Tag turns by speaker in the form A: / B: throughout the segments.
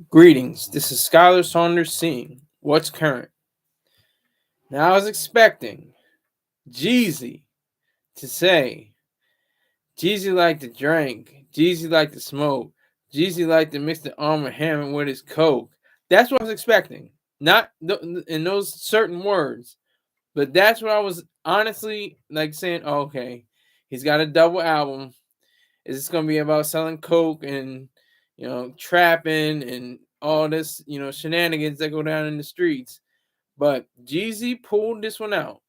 A: Greetings. This is Skylar Saunders seeing what's current. Now I was expecting Jeezy to say Jeezy like to drink, Jeezy like to smoke, Jeezy like to mix the Arm & Hammer with his coke. That's what I was expecting. Not in those certain words, but that's what I was honestly like saying. Oh, okay, he's got a double album. Is this gonna be about selling coke and trapping and all this shenanigans that go down in the streets? But Jeezy pulled this one out.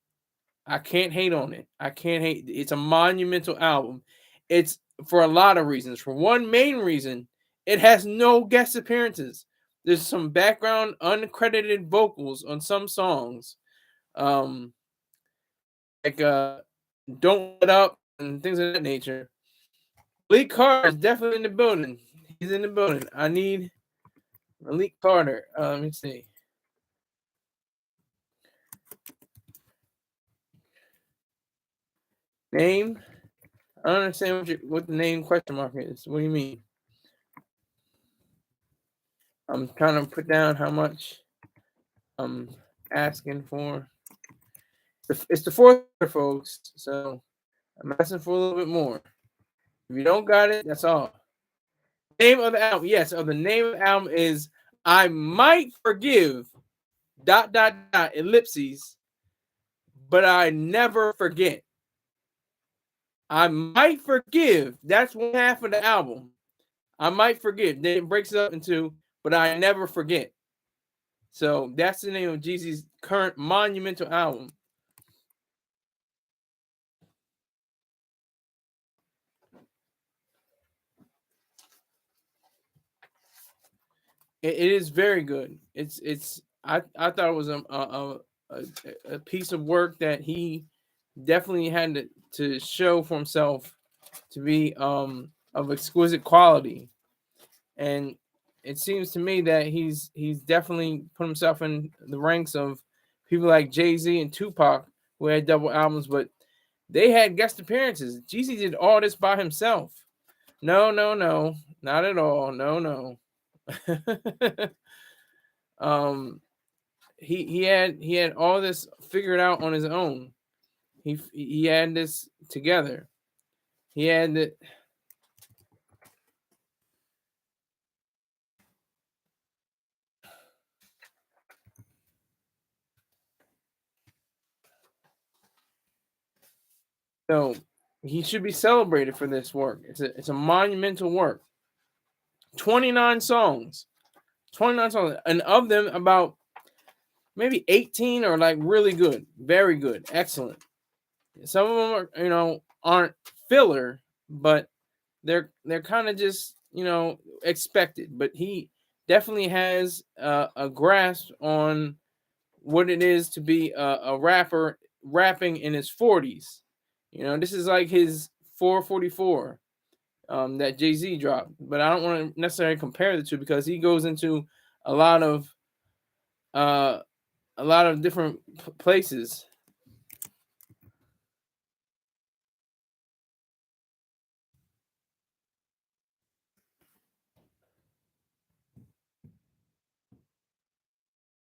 A: I can't hate on it. I can't hate. It's a monumental album. It's for a lot of reasons. For one main reason, it has no guest appearances. There's some background uncredited vocals on some songs, um, like "Don't Let Up" and things of that nature. Malik Carter is definitely in the building. He's in the building. I need Malik Carter. Let me see. Name. I don't understand what the name question mark is. What do you mean? I'm trying to put down how much I'm asking for. It's the fourth, folks. So I'm asking for a little bit more. If you don't got it, that's all. Name of the album. Yes, the name of the album is I Might Forgive ellipses, but I never forget. I might forgive. That's one half of the album. I might forgive. Then it breaks it up into, but I never forget. So that's the name of Jeezy's current monumental album. It is very good. I thought it was a piece of work that he definitely had to show for himself to be of exquisite quality, and it seems to me that he's definitely put himself in the ranks of people like Jay-Z and Tupac who had double albums, but they had guest appearances. Jeezy did all this by himself. No, no, no, not at all. No, no. um, he had all this figured out on his own. He had this together. He had the so he should be celebrated for this work. It's a monumental work. 29 songs. 29 songs. And of them about maybe 18 are like really good. Very good. Excellent. Some of them aren't filler, but they're kind of just expected. But he definitely has a grasp on what it is to be a rapper rapping in his 40s. This is like his 444 that Jay-Z dropped, but I don't want to necessarily compare the two because he goes into a lot of uh, different places.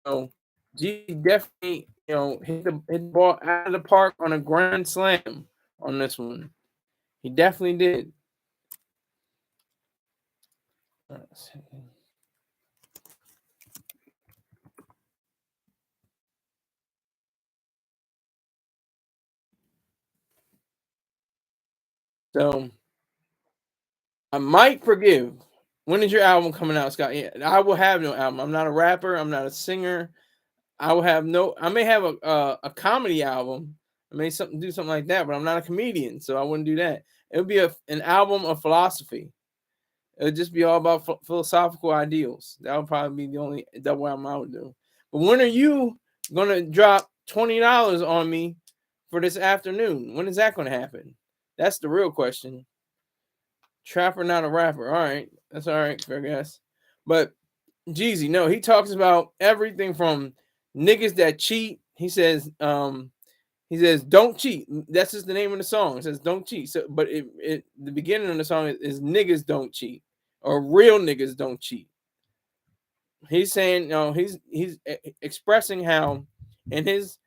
A: So G definitely hit the ball out of the park on a grand slam on this one. He definitely did. So I might forgive. When is your album coming out, Scott? Yeah, I will have no album. I'm not a rapper. I'm not a singer. I will have no. I may have a comedy album. I may do something like that, but I'm not a comedian, so I wouldn't do that. It would be an album of philosophy. It would just be all about philosophical ideals. That would probably be the only double album I would do. But when are you gonna drop $20 on me for this afternoon? When is that gonna happen? That's the real question. Trapper, not a rapper. All right, that's all right, fair guess. But Jeezy, no, he talks about everything from niggas that cheat. He says don't cheat. That's just the name of the song. It says don't cheat. So, but the beginning of the song is niggas don't cheat or real niggas don't cheat. he's saying, he's expressing how in his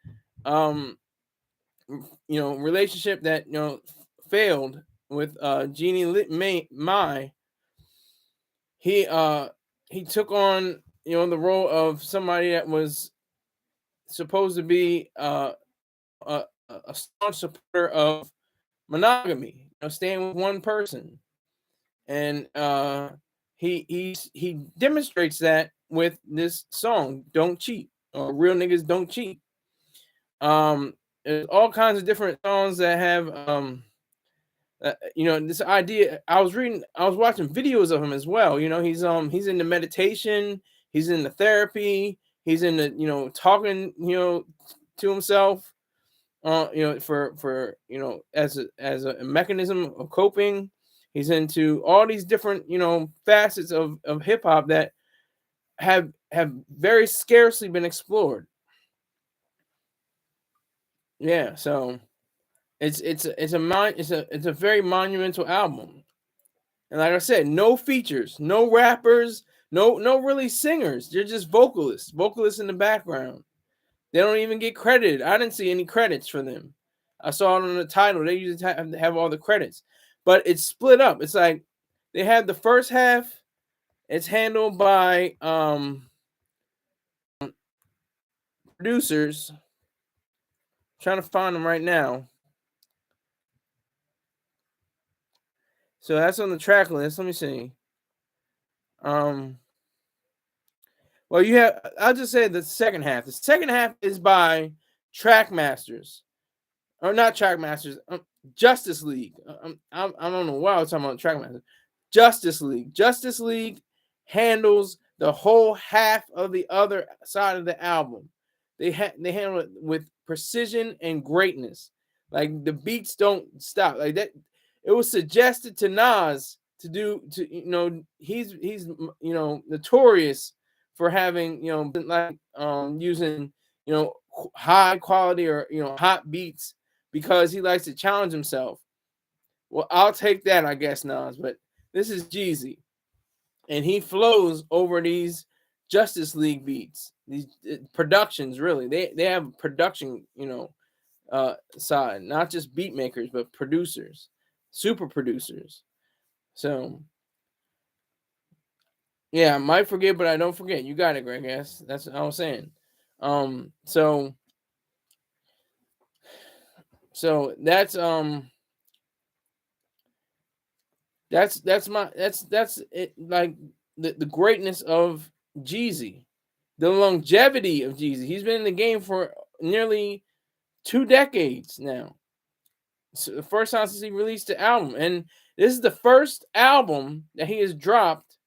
A: relationship that failed with Jeannie Mai, he took on the role of somebody that was supposed to be a staunch supporter of monogamy, staying with one person, and he demonstrates that with this song, "Don't Cheat," or "Real Niggas Don't Cheat." There's all kinds of different songs that have this idea. I was watching videos of him as well. He's into meditation, he's into therapy, he's into talking to himself, for as a mechanism of coping. He's into all these different facets of hip hop that have very scarcely been explored. Yeah, so it's a very monumental album. And like I said, no features, no rappers, no really singers. They're just vocalists in the background. They don't even get credited. I didn't see any credits for them. I saw it on the title. They usually have all the credits, but it's split up. It's like they have the first half. It's handled by producers. I'm trying to find them right now. So that's on the track list. Let me see. Well, I'll just say the second half. The second half is by track masters, or not track masters. Justice League. I don't know why I was talking about track masters. Justice League. Justice League handles the whole half of the other side of the album. They handle it with precision and greatness. Like the beats don't stop. Like that. It was suggested to Nas he's notorious for having using high quality or hot beats because he likes to challenge himself. Well, I'll take that, I guess, Nas, but this is Jeezy, and he flows over these Justice League beats, these productions. Really, they have a production side, not just beat makers but producers, super producers. So yeah, I might forget, but I don't forget. You got it, Greg. Yes, that's what I was saying. So that's that's it. Like the greatness of Jeezy, the longevity of Jeezy. He's been in the game for nearly 2 decades now. So the first time since he released the album, and this is the first album that he has dropped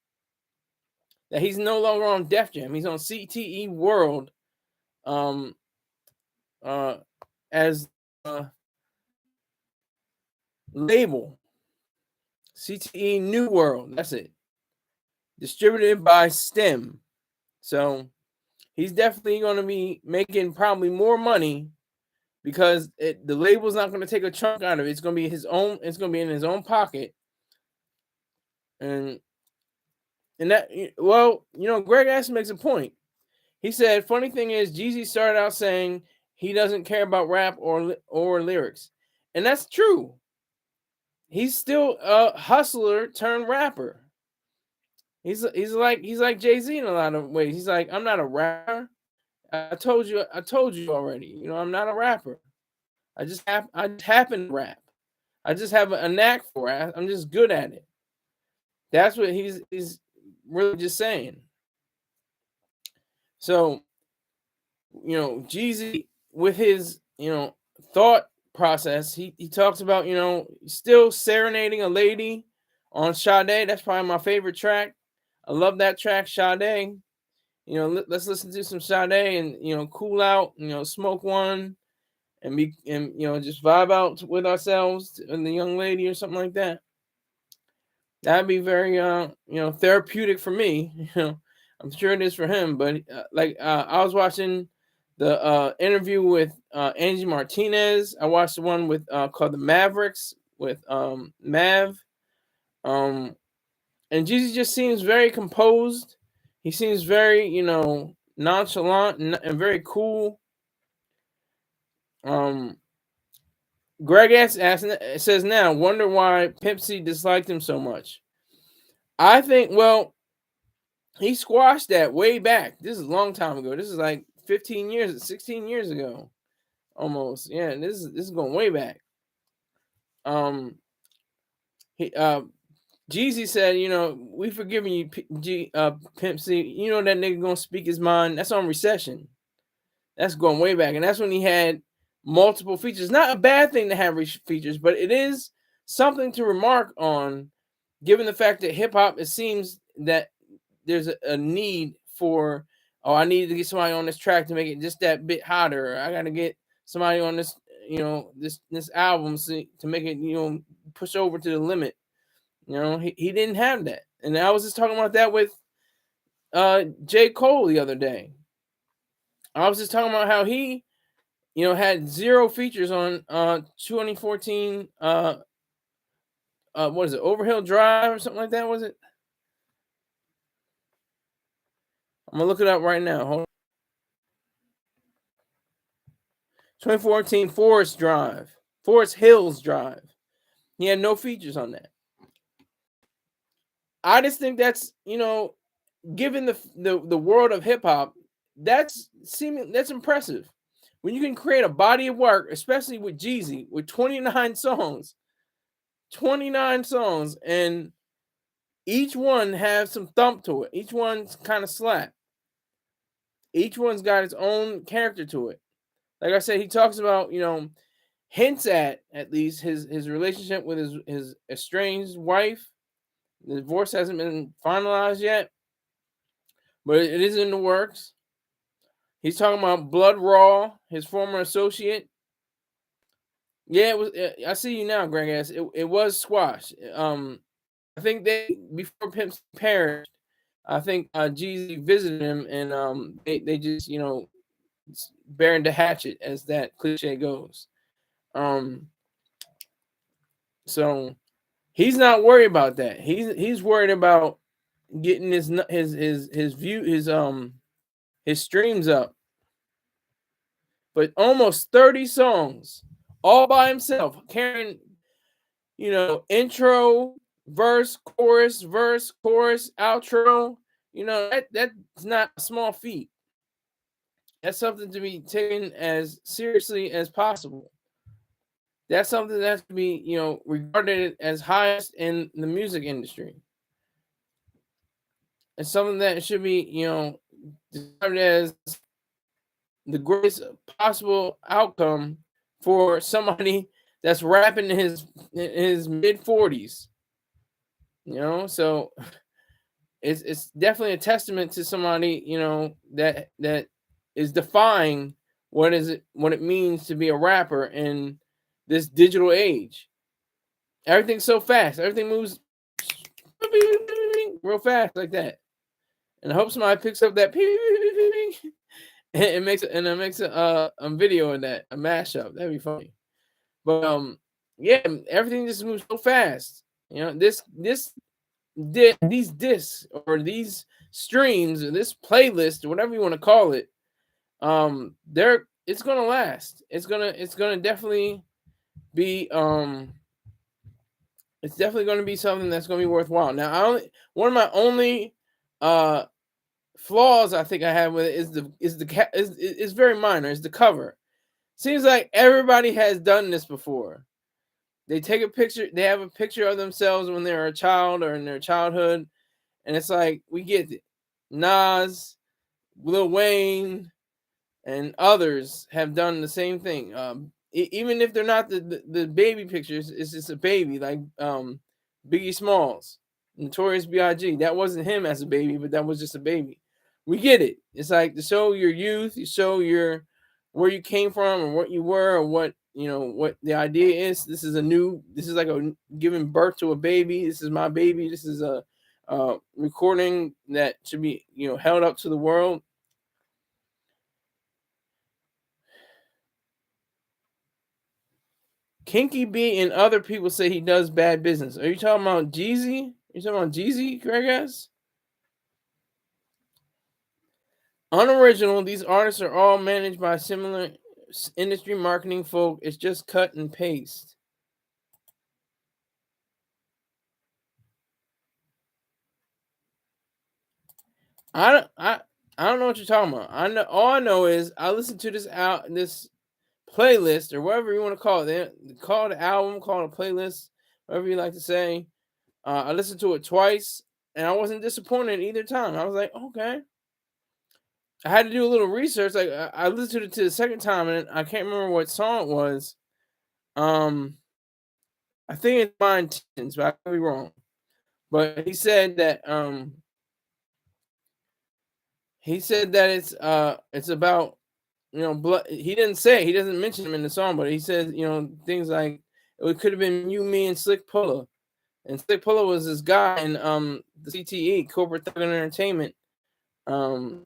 A: that he's no longer on Def Jam. He's on CTE World, as a label. CTE New World. That's it. Distributed by STEM. So he's definitely going to be making probably more money because the label's not going to take a chunk out of it. It's going to be his own. It's going to be in his own pocket. And that, well, Greg Aston makes a point. He said, funny thing is, Jeezy started out saying he doesn't care about rap or lyrics. And that's true. He's still a hustler turned rapper. He's like Jay-Z in a lot of ways. He's like, I'm not a rapper. I told you already. I'm not a rapper. I just happen to rap. I just have a knack for it. I'm just good at it. That's what he's really just saying. So, Jeezy with his, thought process, he talks about, still serenading a lady on Sade. That's probably my favorite track. I love that track, Sade. Let's listen to some Sade and, cool out, smoke one and just vibe out with ourselves and the young lady or something like that. That'd be very, therapeutic for me. I'm sure it is for him, but I was watching the interview with Angie Martinez. I watched the one with called The Mavericks with Mav. And Jeezy just seems very composed. He seems very, nonchalant and very cool. Greg says now, wonder why Pimp C disliked him so much. I think, well, he squashed that way back. This is a long time ago. This is like 15 years, 16 years ago, almost. Yeah, this is going way back. He Jeezy said, we forgiving you, Pimp C. You know that nigga gonna speak his mind. That's on Recession. That's going way back, and that's when he had multiple features. Not a bad thing to have features, but it is something to remark on, given the fact that hip hop, it seems that there's a need for, I need to get somebody on this track to make it just that bit hotter. I got to get somebody on this, this album to make it, push over to the limit. He didn't have that. And I was just talking about that with J. Cole the other day. I was just talking about how he, had 0 features on 2014 what is it, Overhill Drive or something like that, was it? I'm gonna look it up right now. Hold on. 2014 Forest Hills Drive. He had no features on that. I just think that's, given the world of hip hop, that's impressive. When you can create a body of work, especially with Jeezy, with 29 songs, and each one has some thump to it. Each one's kind of slap. Each one's got its own character to it. Like I said, he talks about, hints at least his relationship with his estranged wife. The divorce hasn't been finalized yet, but it is in the works. He's talking about Blood Raw, his former associate. Yeah, it was. I see you now, Greg ass. It was squashed. I think before Pimp perished, I think Jeezy visited him, and they just buried the hatchet, as that cliche goes. So he's not worried about that. He's worried about getting his streams up. But almost 30 songs all by himself, carrying, intro, verse, chorus, outro. That's not a small feat. That's something to be taken as seriously as possible. That's something that's to be, regarded as highest in the music industry. It's something that should be, described as the greatest possible outcome for somebody that's rapping in his mid 40s. So it's definitely a testament to somebody, that is defying what it means to be a rapper in this digital age. Everything's so fast. Everything moves real fast like that. And I hope somebody picks up that and makes a video of that, a mashup. That'd be funny. But yeah, everything just moves so fast. These discs or these streams or this playlist or whatever you want to call it, it's gonna last. It's gonna definitely be it's definitely gonna be something that's gonna be worthwhile. Now, one of my only flaws I think I have with it is very minor. It's the cover. Seems like everybody has done this before. They take a picture. They have a picture of themselves when they're a child or in their childhood, and it's like, we get it. Nas, Lil Wayne, and others have done the same thing. Even if they're not the baby pictures, it's just a baby, like Biggie Smalls, Notorious B.I.G. That wasn't him as a baby, but that was just a baby. We get it. It's like to show your youth, you show where you came from or what you were or what what the idea is. This is like a giving birth to a baby. This is my baby. This is a recording that should be held up to the world. Kinky B and other people say he does bad business. Are you talking about Jeezy? You talking about Jeezy, Greg? Unoriginal. These artists are all managed by similar industry marketing folk. It's just cut and paste. I don't. I don't know what you're talking about. I know. All I know is I listened to this playlist or whatever you want to call it. They call it an album, call it a playlist, whatever you like to say. I listened to it twice, and I wasn't disappointed either time. I was like, okay. I had to do a little research. Like I listened to it to the second time, and I can't remember what song it was. Um, I think it's My Intentions, but I could be wrong. But he said that it's about blood. He didn't say, he doesn't mention him in the song, but he says things like it could have been you, me, and Slick Pulla. And Slick Pulla was this guy in the CTE, Corporate Thug Entertainment, um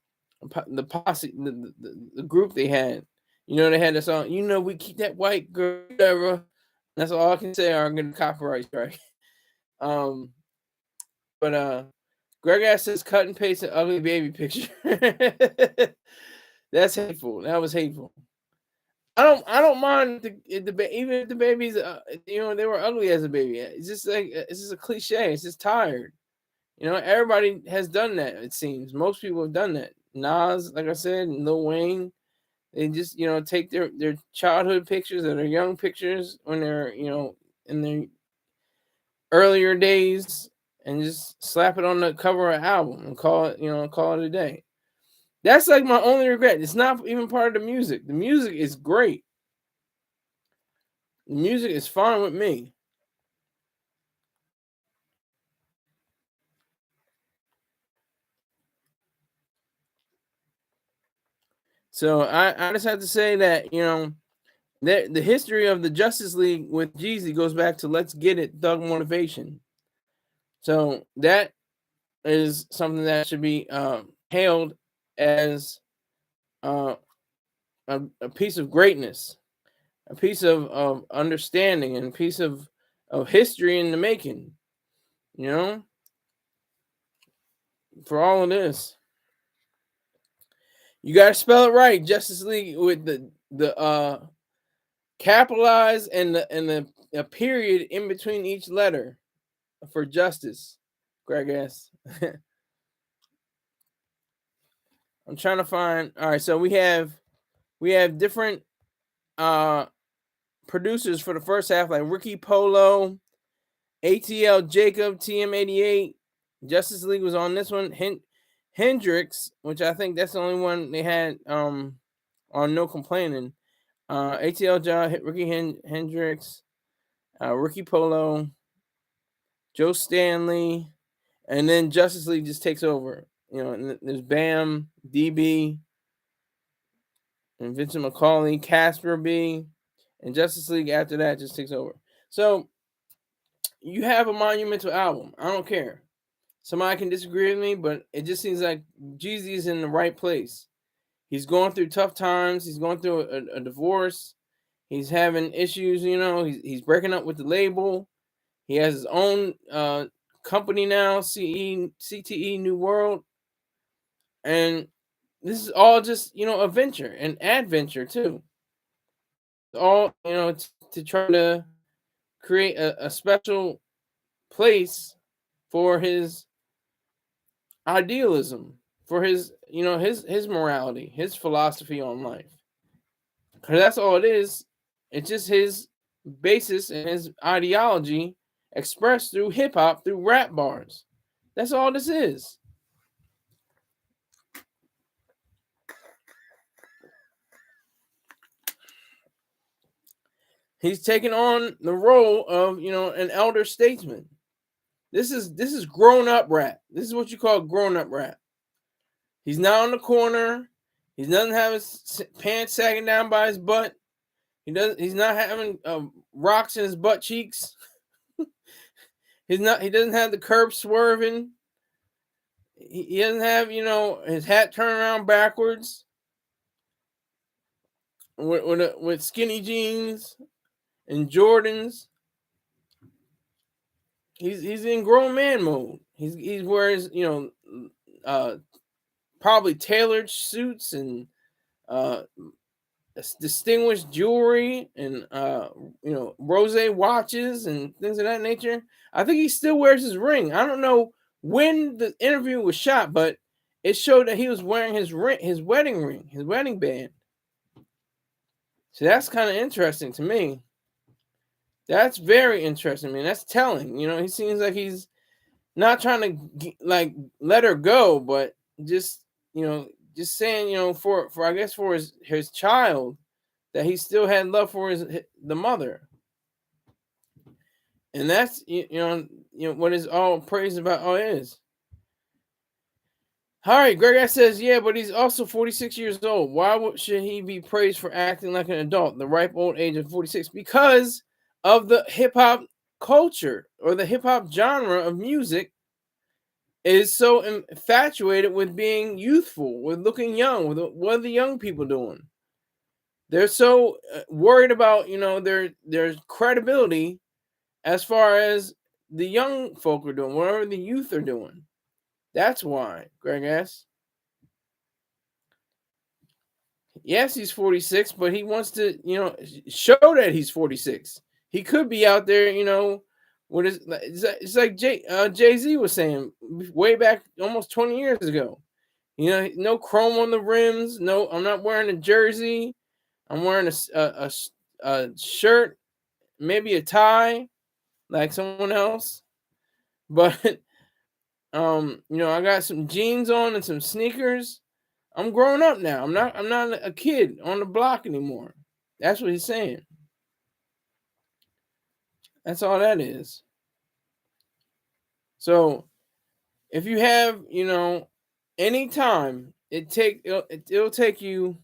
A: the posse, the group they had. They had this song, we keep that white girl, whatever. That's all I can say, or I'm gonna copyright strike. um but Greg ass says cut and paste an ugly baby picture. That's hateful. That was hateful. I don't mind even if the babies they were ugly as a baby. It's just like it's just a cliche. It's just tired. Everybody has done that. It seems most people have done that. Nas, like I said, and Lil Wayne, they just take their childhood pictures or their young pictures when they're in their earlier days and just slap it on the cover of an album and call it a day. That's like my only regret. It's not even part of the music. The music is great. The music is fine with me. So I just have to say that the history of the Justice League with Jeezy goes back to Let's Get It, Thug Motivation. So that is something that should be hailed as uh, a piece of greatness, a piece of understanding, and a piece of history in the making. You know, for all of this, you got to spell it right. Justice League with the capitalize and the a period in between each letter for justice. Greg S. I'm trying to find. All right, so we have different uh producers for the first half, like Ricky Polo, ATL Jacob, TM88. Justice League was on this one. Hendrix, which I think that's the only one they had on No Complaining. ATL John, Ricky Hendrix, Ricky Polo, Joe Stanley, and then Justice League just takes over. And there's Bam, DB, and Vincent McCauley, Casper B, and Justice League after that just takes over. So you have a monumental album. I don't care. Somebody can disagree with me, but it just seems like Jeezy's in the right place. He's going through tough times. He's going through a divorce. He's having issues. He's breaking up with the label. He has his own company now, CTE New World, and this is all just a venture, an adventure too. All to try to create a special place for his idealism, for his morality, his philosophy on life. Because that's all it is. It's just his basis and his ideology expressed through hip hop, through rap bars. That's all this is. He's taking on the role of an elder statesman. This is grown up rap. This is what you call grown up rap. He's not on the corner. He doesn't have his pants sagging down by his butt. He's not having rocks in his butt cheeks. He doesn't have the curb swerving. He doesn't have his hat turned around backwards. With skinny jeans and Jordans. He's in grown man mode. He's wears probably tailored suits and uh, distinguished jewelry and rose watches and things of that nature. I think he still wears his ring. I don't know when the interview was shot, but it showed that he was wearing his wedding ring, his wedding band. So that's kind of interesting to me. That's very interesting, man. That's telling. He seems like he's not trying to like let her go, but just just saying, for I guess for his child, that he still had love for the mother, and that's what is all praise about all is. All right, Greg says, yeah, but he's also 46 years old. Why should he be praised for acting like an adult, the ripe old age of 46? Because of the hip hop culture or the hip hop genre of music is so infatuated with being youthful, with looking young, with what are the young people doing? They're so worried about their credibility as far as the young folk are doing, whatever the youth are doing. That's why, Greg asks. Yes, he's 46, but he wants to, show that he's 46. He could be out there, what is it's like Jay-Z was saying way back almost 20 years ago. No chrome on the rims. No, I'm not wearing a jersey. I'm wearing a shirt, maybe a tie, like someone else. But I got some jeans on and some sneakers. I'm growing up now. I'm not a kid on the block anymore. That's what he's saying. That's all that is. So if you have, any time, it'll take you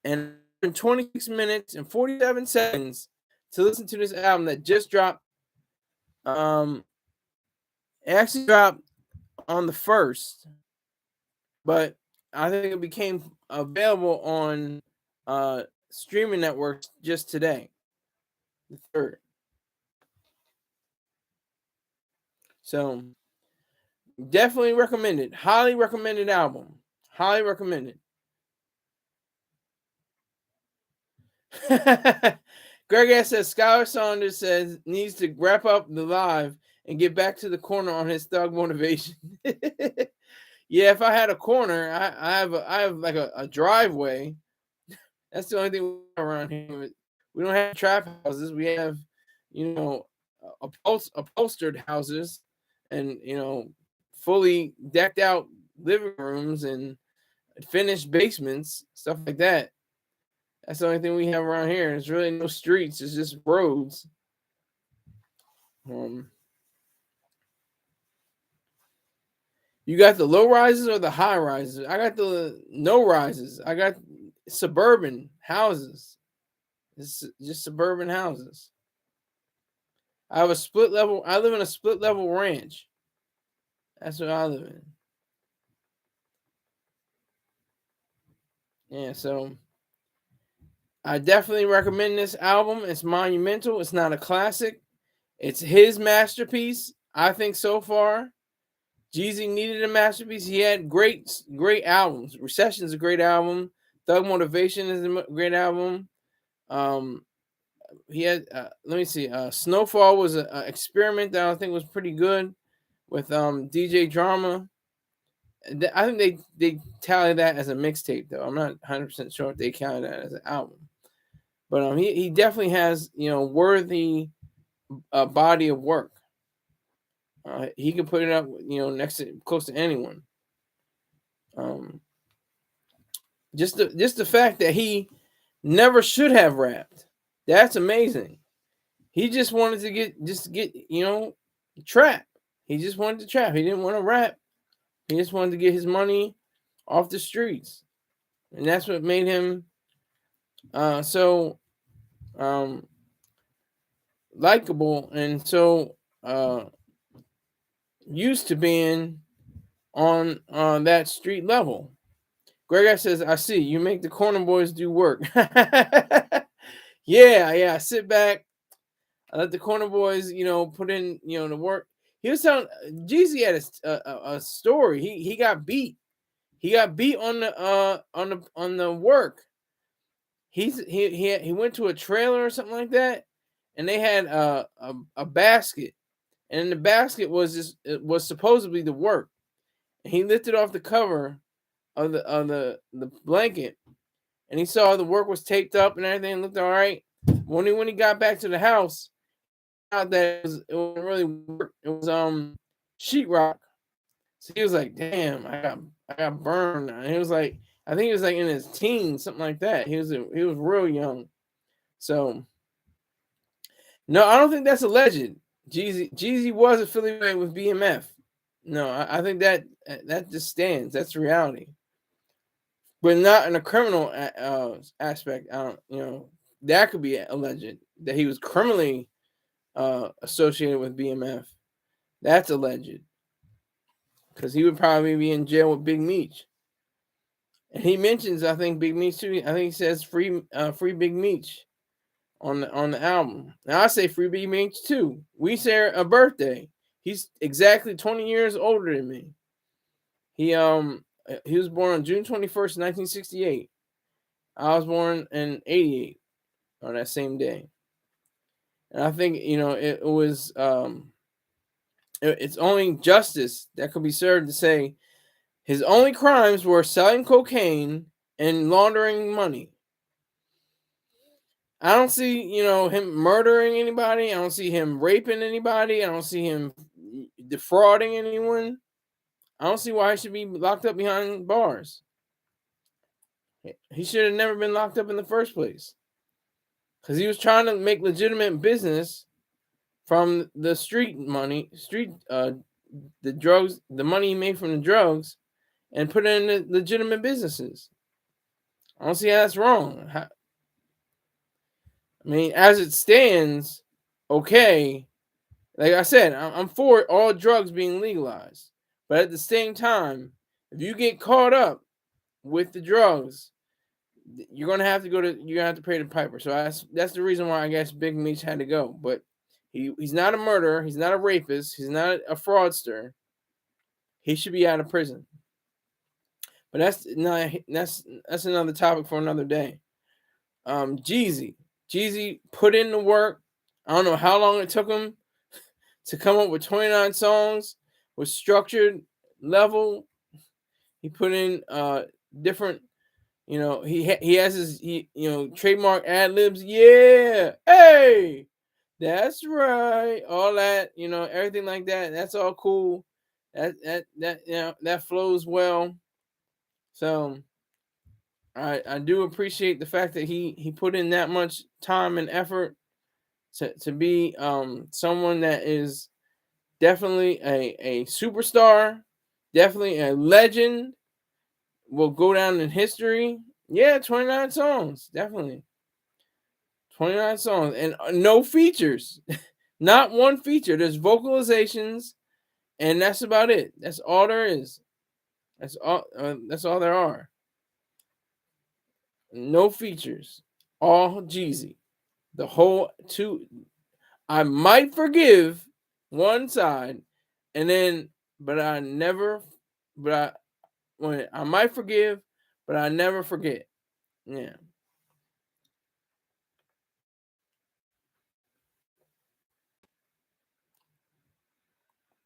A: and 26 minutes and 47 seconds to listen to this album that just dropped. It actually dropped on the 1st, but I think it became available on streaming networks just today, the 3rd. So definitely recommended. Highly recommended album. Highly recommended. Greg says Skylar Saunders says needs to wrap up the live and get back to the corner on his thug motivation. Yeah, if I had a corner, I have like a driveway. That's the only thing around here. We don't have trap houses. We have, upholstered houses, and fully decked out living rooms and finished basements, stuff like that. That's the only thing we have around here. There's really no streets. It's just roads. You got the low rises or the high rises? I got the no rises. I got suburban houses. It's just suburban houses. I have a split level. I live in a split level ranch. That's what I live in. Yeah, so I definitely recommend this album. It's monumental. It's not a classic. It's his masterpiece, I think, so far. Jeezy needed a masterpiece. He had great albums. Recession's a great album. Thug Motivation is a great album. He had, let me see, Snowfall was an experiment that I think was pretty good with DJ Drama. I think they tally that as a mixtape, though. I'm not 100% sure if they count that as an album. But he definitely has, worthy body of work. He can put it up, next to close to anyone. Just the fact that he never should have rapped, that's amazing. He just wanted to get trap. He just wanted to trap. He didn't want to rap. He just wanted to get his money off the streets, and that's what made him so likable and so used to being on that street level. Greg says, I see you make the corner boys do work. Yeah. I sit back. I let the corner boys, put in, the work. He was telling Jeezy had a story. He got beat. He got beat on the work. He went to a trailer or something like that, and they had a basket, and in the basket was supposedly the work. And he lifted off the cover of the blanket, and he saw the work was taped up and everything looked all right. When he got back to the house, out that it wasn't really work. It was sheetrock. So he was like, "Damn, I got burned." And he was like, I think he was like in his teens, something like that. He was real young. So no, I don't think that's alleged. Jeezy was affiliated with BMF. No, I think that just stands. That's reality, but not in a criminal aspect. I don't, that could be alleged that he was criminally associated with BMF. That's alleged because he would probably be in jail with Big Meech. And he mentions, I think, Big Meech too. I think he says free Big Meech on the album. Now I say free Big Meech too. We share a birthday. He's exactly 20 years older than me. He was born on June 21st, 1968. I was born in 88 on that same day. And I think, it was it's only justice that could be served to say his only crimes were selling cocaine and laundering money. I don't see, him murdering anybody. I don't see him raping anybody. I don't see him defrauding anyone. I don't see why he should be locked up behind bars. He should have never been locked up in the first place. Because he was trying to make legitimate business from the the drugs, the money he made from the drugs, and put it in legitimate businesses. I don't see how that's wrong. I mean, as it stands, okay. Like I said, I'm for all drugs being legalized. But at the same time, if you get caught up with the drugs, you're gonna have to pay the piper. So that's the reason why I guess Big Meech had to go. But he's not a murderer. He's not a rapist. He's not a fraudster. He should be out of prison. But that's another topic for another day. Jeezy put in the work. I don't know how long it took him to come up with 29 songs with structured level. He put in different, he has his trademark ad libs. Yeah, hey, that's right. All that, everything like that. That's all cool. That flows well. So I do appreciate the fact that he put in that much time and effort to be someone that is definitely a superstar, definitely a legend, will go down in history. Yeah, 29 songs, definitely. 29 songs and no features. Not one feature. There's vocalizations and that's about it. That's all there is. That's all there are. No features. All Jeezy. The whole two. I might forgive one side, and then, but I never, but I might forgive, but I never forget. Yeah.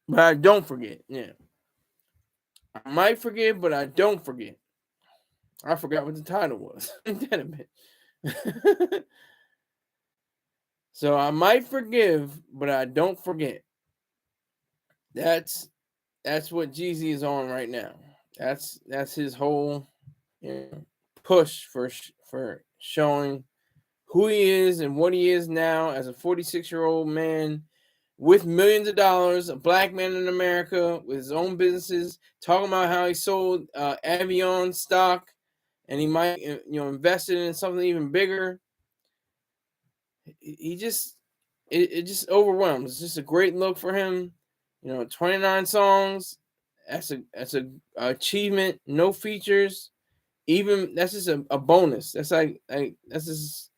A: But I don't forget. Yeah. I might forgive, but I don't forget. I forgot what the title was. Damn it. So I might forgive, but I don't forget. That's what Jeezy is on right now. That's his whole push for showing who he is and what he is now as a 46-year-old man with millions of dollars, a black man in America with his own businesses, talking about how he sold Avion stock and he might invested in something even bigger. He just it just overwhelms. It's just a great look for him. 29 songs. That's a achievement. No features. Even that's just a bonus. That's like that's just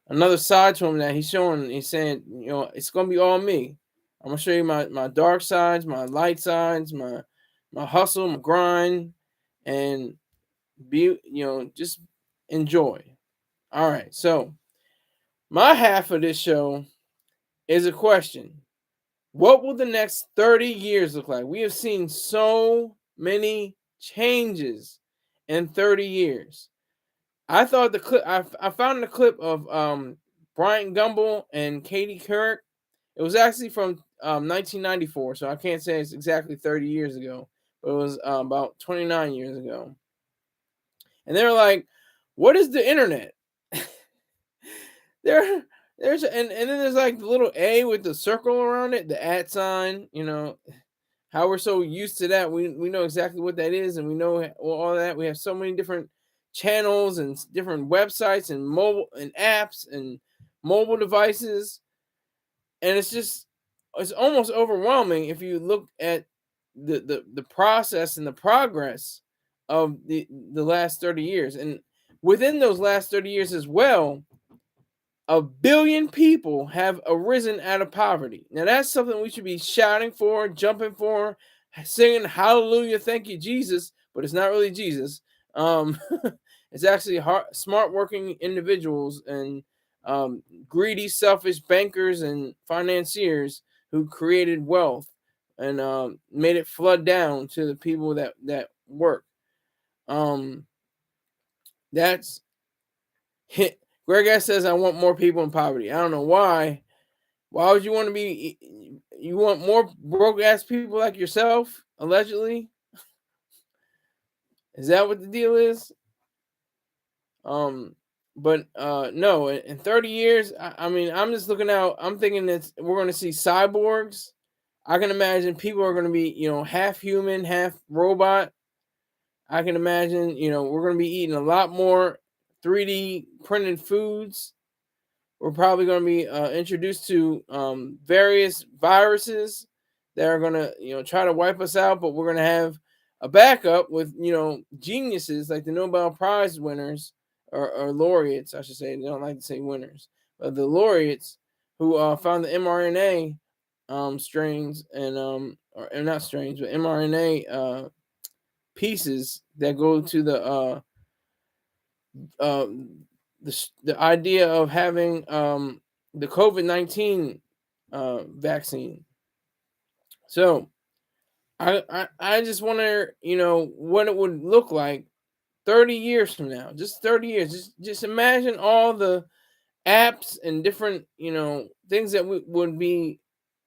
A: another side to him that he's showing. He's saying, it's gonna be all me. I'm gonna show you my dark sides, my light sides, my hustle, my grind, and be, just enjoy. All right. So my half of this show is a question. What will the next 30 years look like? We have seen so many changes in 30 years. I thought the clip I found the clip of Bryant Gumbel and Katie Couric. It was actually from 1994, so I can't say it's exactly 30 years ago, but it was about 29 years ago. And they were like, "What is the internet?" There's and then there's like the little A with the circle around it, the at sign. How we're so used to that. We know exactly what that is, and we know all that. We have so many different channels and different websites and mobile and apps and mobile devices, and it's almost overwhelming if you look at the process and the progress of the last 30 years. And within those last 30 years as well, 1 billion people have arisen out of poverty. Now that's something we should be shouting for, jumping for, singing hallelujah, thank you Jesus, but it's not really Jesus. It's actually smart working individuals and greedy, selfish bankers and financiers who created wealth and made it flood down to the people that work. That's Greg S says, I want more people in poverty. I don't know why. Why would you want to be? You want more broke ass people like yourself, allegedly? Is that what the deal is? But no. In 30 years, I mean, I'm just looking out. I'm thinking that we're going to see cyborgs. I can imagine people are going to be, half human, half robot. I can imagine, we're going to be eating a lot more 3D printed foods. We're probably going to be introduced to various viruses that are going to, try to wipe us out, but we're going to have a backup with, geniuses like the Nobel Prize winners or laureates, I should say. They don't like to say winners, but the laureates who found the mRNA strains and or not strains, but mRNA pieces that go to the idea of having the COVID-19 vaccine. So I just wonder, what it would look like 30 years from now. Just 30 years. Just imagine all the apps and different, things that would be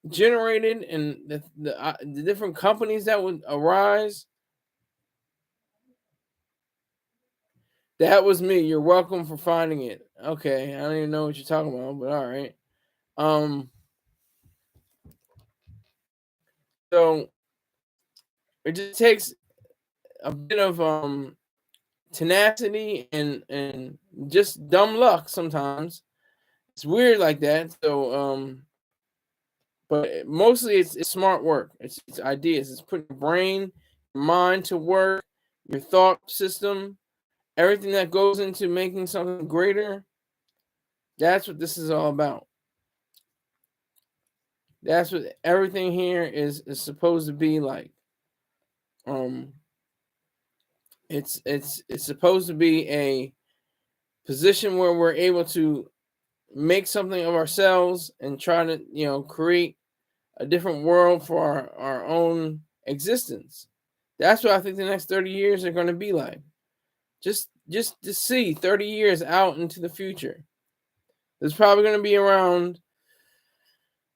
A: generated and the different companies that would arise. That was me. You're welcome for finding it. Okay, I don't even know what you're talking about, but all right. Um, so it just takes a bit of tenacity and just dumb luck sometimes. It's weird like that. So but mostly it's smart work. It's ideas. It's putting your brain, your mind to work, your thought system, everything that goes into making something greater. That's what this is all about. That's what everything here is supposed to be like. Um, it's supposed to be a position where we're able to make something of ourselves and try to create a different world for our own existence. That's what I think the next 30 years are going to be like. Just to see 30 years out into the future. There's probably going to be around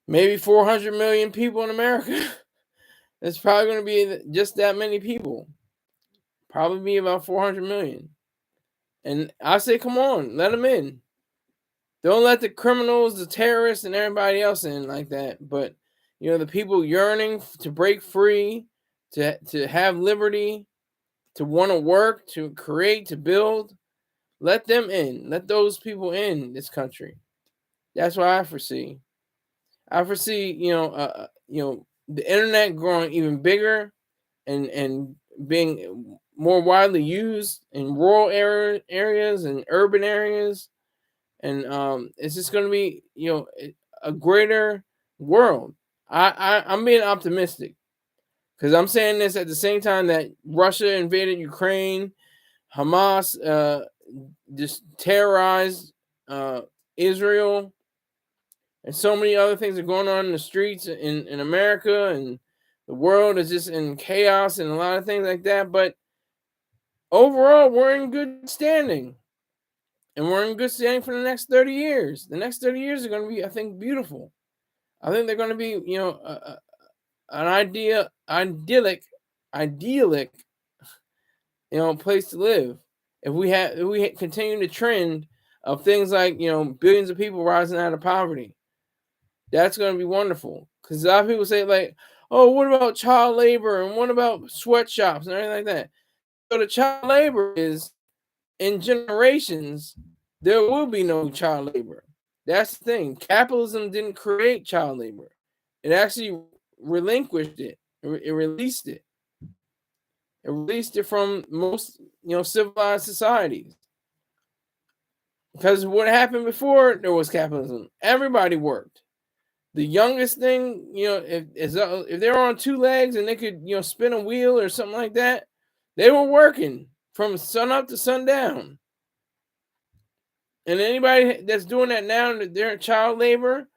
A: maybe 400 million people in America. There's probably going to be just that many people. Probably be about 400 million. And I say, come on, let them in. Don't let the criminals, the terrorists, and everybody else in like that. But the people yearning to break free, to have liberty, to want to work, to create, to build, let them in. Let those people in this country. That's what I foresee. I foresee, the internet growing even bigger and being more widely used in rural areas and urban areas. And it's just going to be, a greater world. I'm being optimistic Because I'm saying this at the same time that Russia invaded Ukraine, Hamas just terrorized Israel, and so many other things are going on in the streets in America, and the world is just in chaos and a lot of things like that. But overall, we're in good standing. And we're in good standing for the next 30 years. The next 30 years are going to be, I think, beautiful. I think they're going to be, an idyllic, place to live. If we continue the trend of things like, billions of people rising out of poverty, that's going to be wonderful. Because a lot of people say, like, oh, what about child labor and what about sweatshops and everything like that? So the child labor is, in generations, there will be no child labor. That's the thing. Capitalism didn't create child labor. It actually relinquished it. It released it. It released it from most, civilized societies. Because what happened before there was capitalism, everybody worked. The youngest thing, if they were on two legs and they could, spin a wheel or something like that, they were working from sun up to sundown. And anybody that's doing that now, that they're in child labor,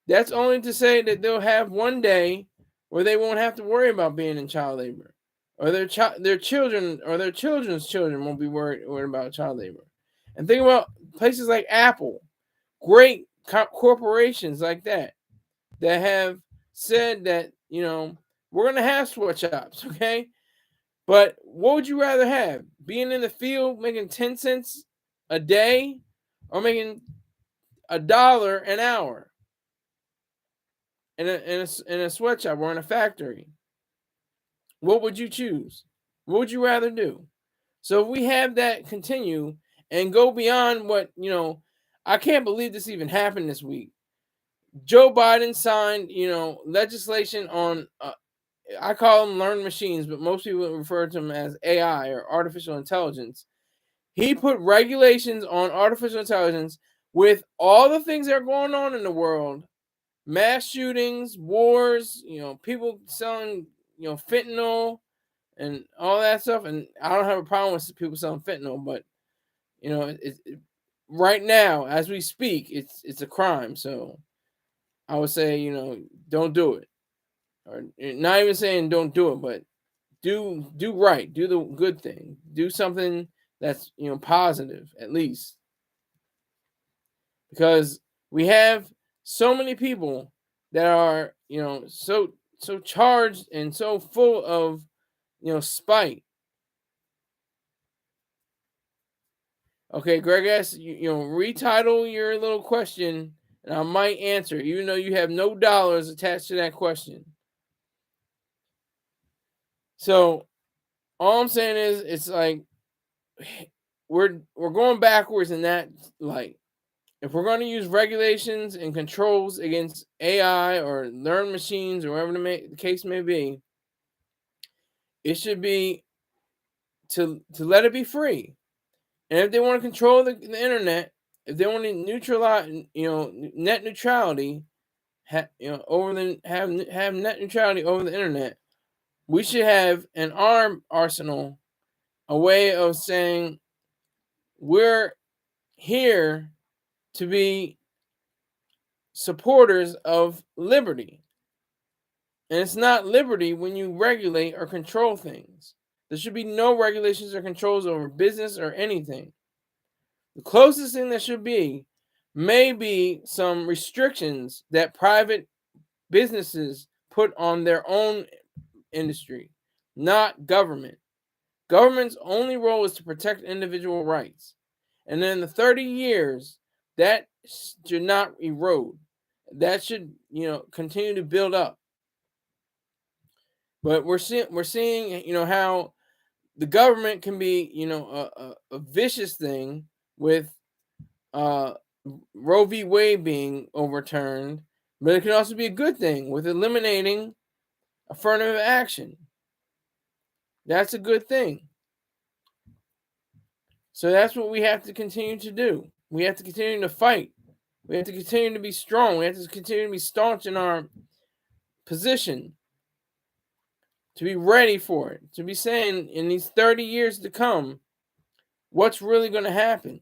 A: that's only to say that they'll have one day where they won't have to worry about being in child labor, or their children or their children's children won't be worried about child labor. And think about places like Apple, great corporations like that have said that we're gonna have sweatshops, okay? But what would you rather have? Being in the field making 10 cents a day, or making $1 an hour in a sweatshop or in a factory? What would you choose? What would you rather do? So if we have that continue and go beyond what, I can't believe this even happened this week. Joe Biden signed, legislation on, I call them learned machines, but most people refer to them as AI, or artificial intelligence. He put regulations on artificial intelligence with all the things that are going on in the world, mass shootings, wars, people selling, fentanyl and all that stuff. And I don't have a problem with people selling fentanyl, but right now, as we speak, it's a crime. So I would say, don't do it. Or not even saying don't do it, but do right, do the good thing, do something that's positive at least, because we have so many people that are so charged and so full of spite. Okay, Greg asks retitle your little question and I might answer, even though you have no dollars attached to that question. So all I'm saying is, it's like we're going backwards in that light. If we're going to use regulations and controls against AI or learned machines or whatever the case may be, it should be to let it be free. And if they want to control the internet, if they want to neutralize, net neutrality, have net neutrality over the internet, we should have an arm arsenal, a way of saying we're here to be supporters of liberty. And it's not liberty when you regulate or control things. There should be no regulations or controls over business or anything. The closest thing that should be may be some restrictions that private businesses put on their own industry, not government. Government's only role is to protect individual rights. And then in the 30 years, that should not erode. That should, continue to build up. But we're seeing, how the government can be, a vicious thing with Roe v. Wade being overturned, but it can also be a good thing with eliminating affirmative action. That's a good thing. So that's what we have to continue to do. We have to continue to fight. We have to continue to be strong. We have to continue to be staunch in our position. to be ready for it, to be saying in these 30 years to come, what's really going to happen.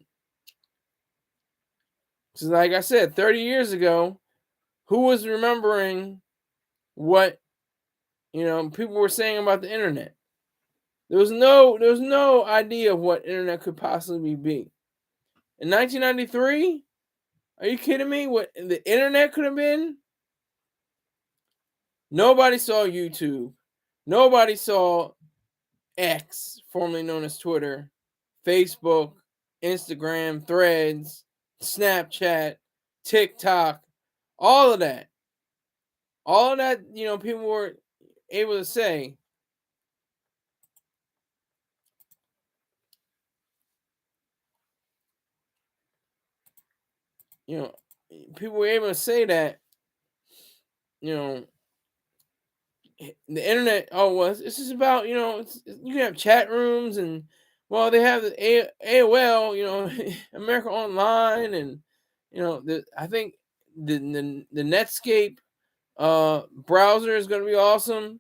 A: Because, like I said, 30 years ago, who was remembering what people were saying about the internet? There was no idea of what internet could possibly be. In 1993, are you kidding me? What the internet could have been? Nobody saw YouTube. Nobody saw X, formerly known as Twitter, Facebook, Instagram, Threads, Snapchat, TikTok, all of that. All of that, people were able to say, people were able to say that, the internet, this is about, you can have chat rooms and, well, they have the AOL, America Online, and, I think the Netscape browser is going to be awesome.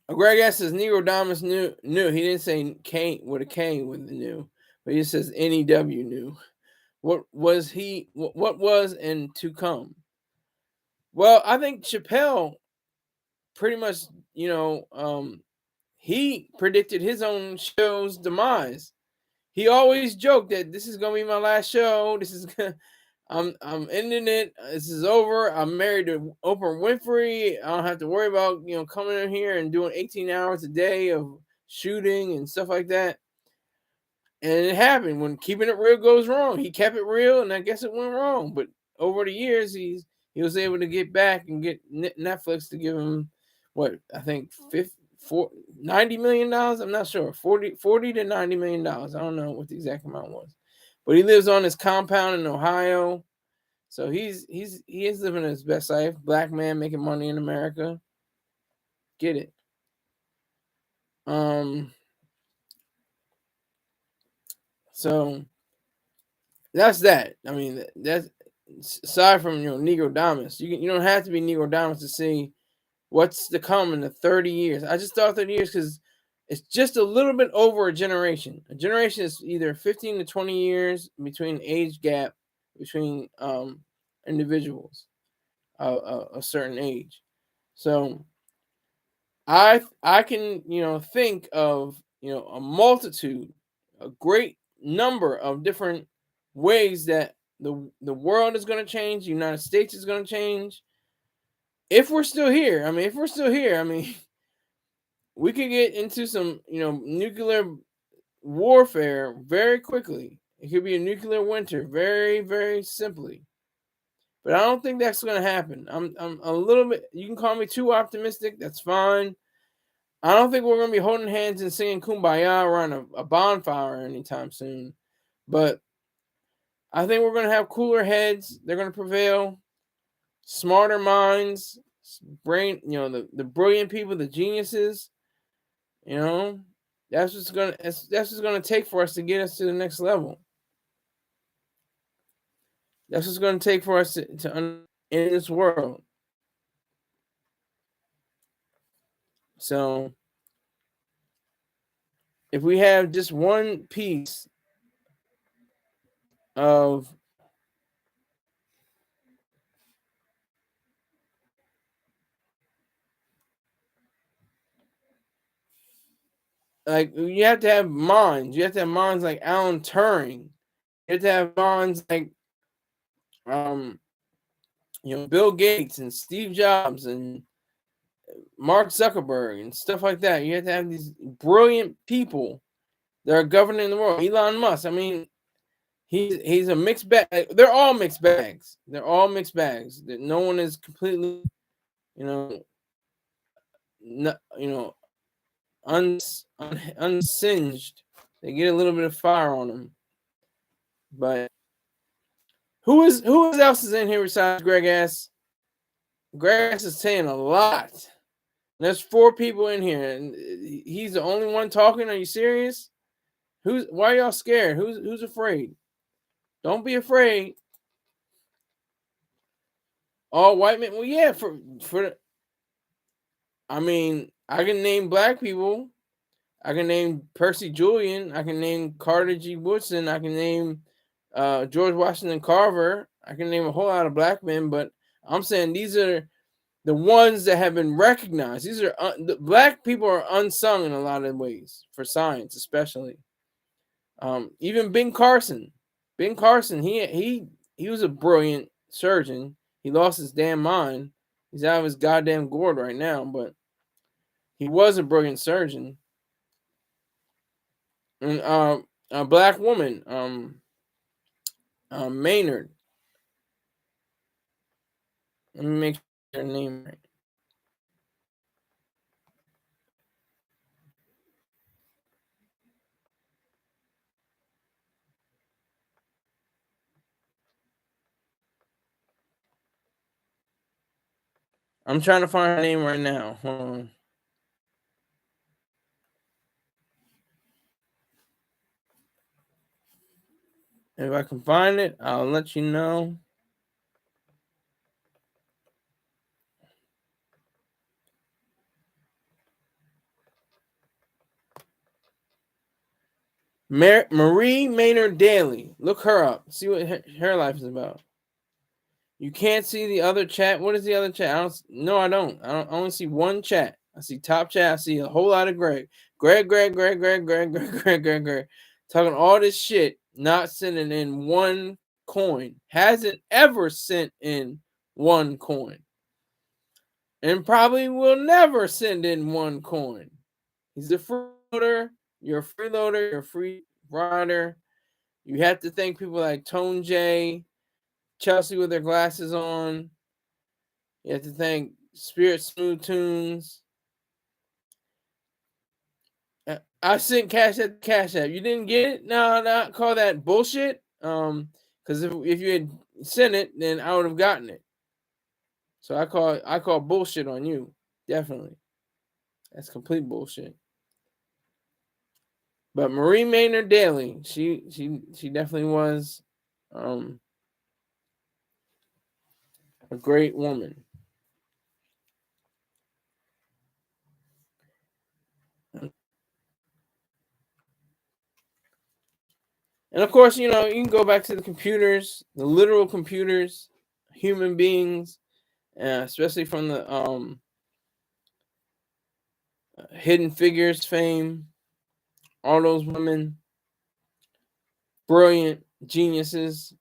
A: Greg S says Negrodamus knew. He didn't say K with a K with the new, but he says NEW knew. What was he? What was and to come? Well, I think Chappelle pretty much, he predicted his own show's demise. He always joked that this is gonna be my last show. This is I'm ending it. This is over. I'm married to Oprah Winfrey. I don't have to worry about coming in here and doing 18 hours a day of shooting and stuff like that. And it happened when keeping it real goes wrong. He kept it real, and I guess it went wrong. But over the years, he was able to get back and get Netflix to give him what I think $90 million. I'm not sure, 40 to $90 million. I don't know what the exact amount was, but he lives on his compound in Ohio, so he is living his best life. Black man making money in America. Get it? So that's that. I mean, that's aside from Negrodamus. You don't have to be Negrodamus to see what's to come in the 30 years. I just thought 30 years because it's just a little bit over a generation. A generation is either 15 to 20 years between age gap between individuals of a certain age. So I can think of a multitude, a great number of different ways that the world is going to change. The United States is going to change if we're still here. I mean, we could get into some nuclear warfare very quickly. It could be a nuclear winter very, very simply. But I don't think that's going to happen. I'm a little bit. You can call me too optimistic. That's fine. I don't think we're going to be holding hands and singing "Kumbaya" around a bonfire anytime soon. But I think we're going to have cooler heads. They're going to prevail. Smarter minds, brain. The brilliant people, the geniuses. That's what's going to take for us to get us to the next level. That's what's going to take for us to in this world. So if we have just one piece of like, you have to have minds. You have to have minds like Alan Turing. You have to have minds like Bill Gates and Steve Jobs and Mark Zuckerberg and stuff like that. You have to have these brilliant people that are governing the world. Elon Musk. I mean, he's a mixed bag. They're all mixed bags. They're all mixed bags. No one is completely, unsinged. They get a little bit of fire on them. But who else is in here besides Greg S? Greg S is saying a lot. There's 4 people in here, and he's the only one talking. Are you serious? Why are y'all scared? Who's afraid? Don't be afraid. All white men. Well, yeah, for I mean, I can name black people. I can name Percy Julian. I can name Carter G. Woodson. I can name George Washington Carver. I can name a whole lot of black men, but I'm saying these are the ones that have been recognized. These are the black people are unsung in a lot of ways for science, especially. Even Ben Carson. Ben Carson, he was a brilliant surgeon. He lost his damn mind. He's out of his goddamn gourd right now, but he was a brilliant surgeon. And a black woman, Maynard. Let me make sure her name right. I'm trying to find her name right now. Hold on. If I can find it, I'll let you know. Marie Maynard Daly. Look her up. See what her life is about. You can't see the other chat. What is the other chat? I don't. I only see one chat. I see top chat. I see a whole lot of Greg. Greg. Talking all this shit, not sending in one coin. Hasn't ever sent in one coin. And probably will never send in one coin. He's a freeloader. You're a freeloader. You're a free rider. You have to thank people like Tone J, Chelsea with their glasses on. You have to thank Spirit Smooth Tunes. I sent Cash App. Cash App. You didn't get it? No, call that bullshit. Because if you had sent it, then I would have gotten it. So I call bullshit on you. Definitely, that's complete bullshit. But Marie Maynard Daly, she definitely was a great woman. And of course, you can go back to the computers, the literal computers, human beings, especially from the Hidden Figures fame. All those women, brilliant geniuses.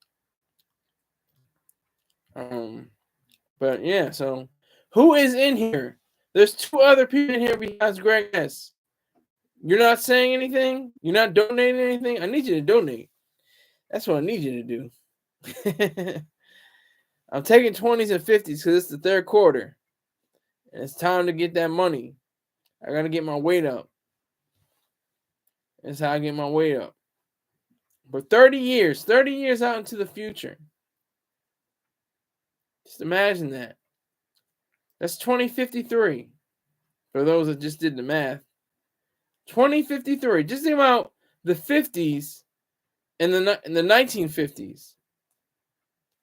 A: But yeah, so who is in here? There's two other people in here besides Greg S. You're not saying anything? You're not donating anything? I need you to donate. That's what I need you to do. I'm taking 20s and 50s because it's the third quarter. And it's time to get that money. I got to get my weight up. That's how I get my weight up. But 30 years out into the future. Just imagine that. That's 2053. For those that just did the math. 2053. Just think about the 50s and the 1950s.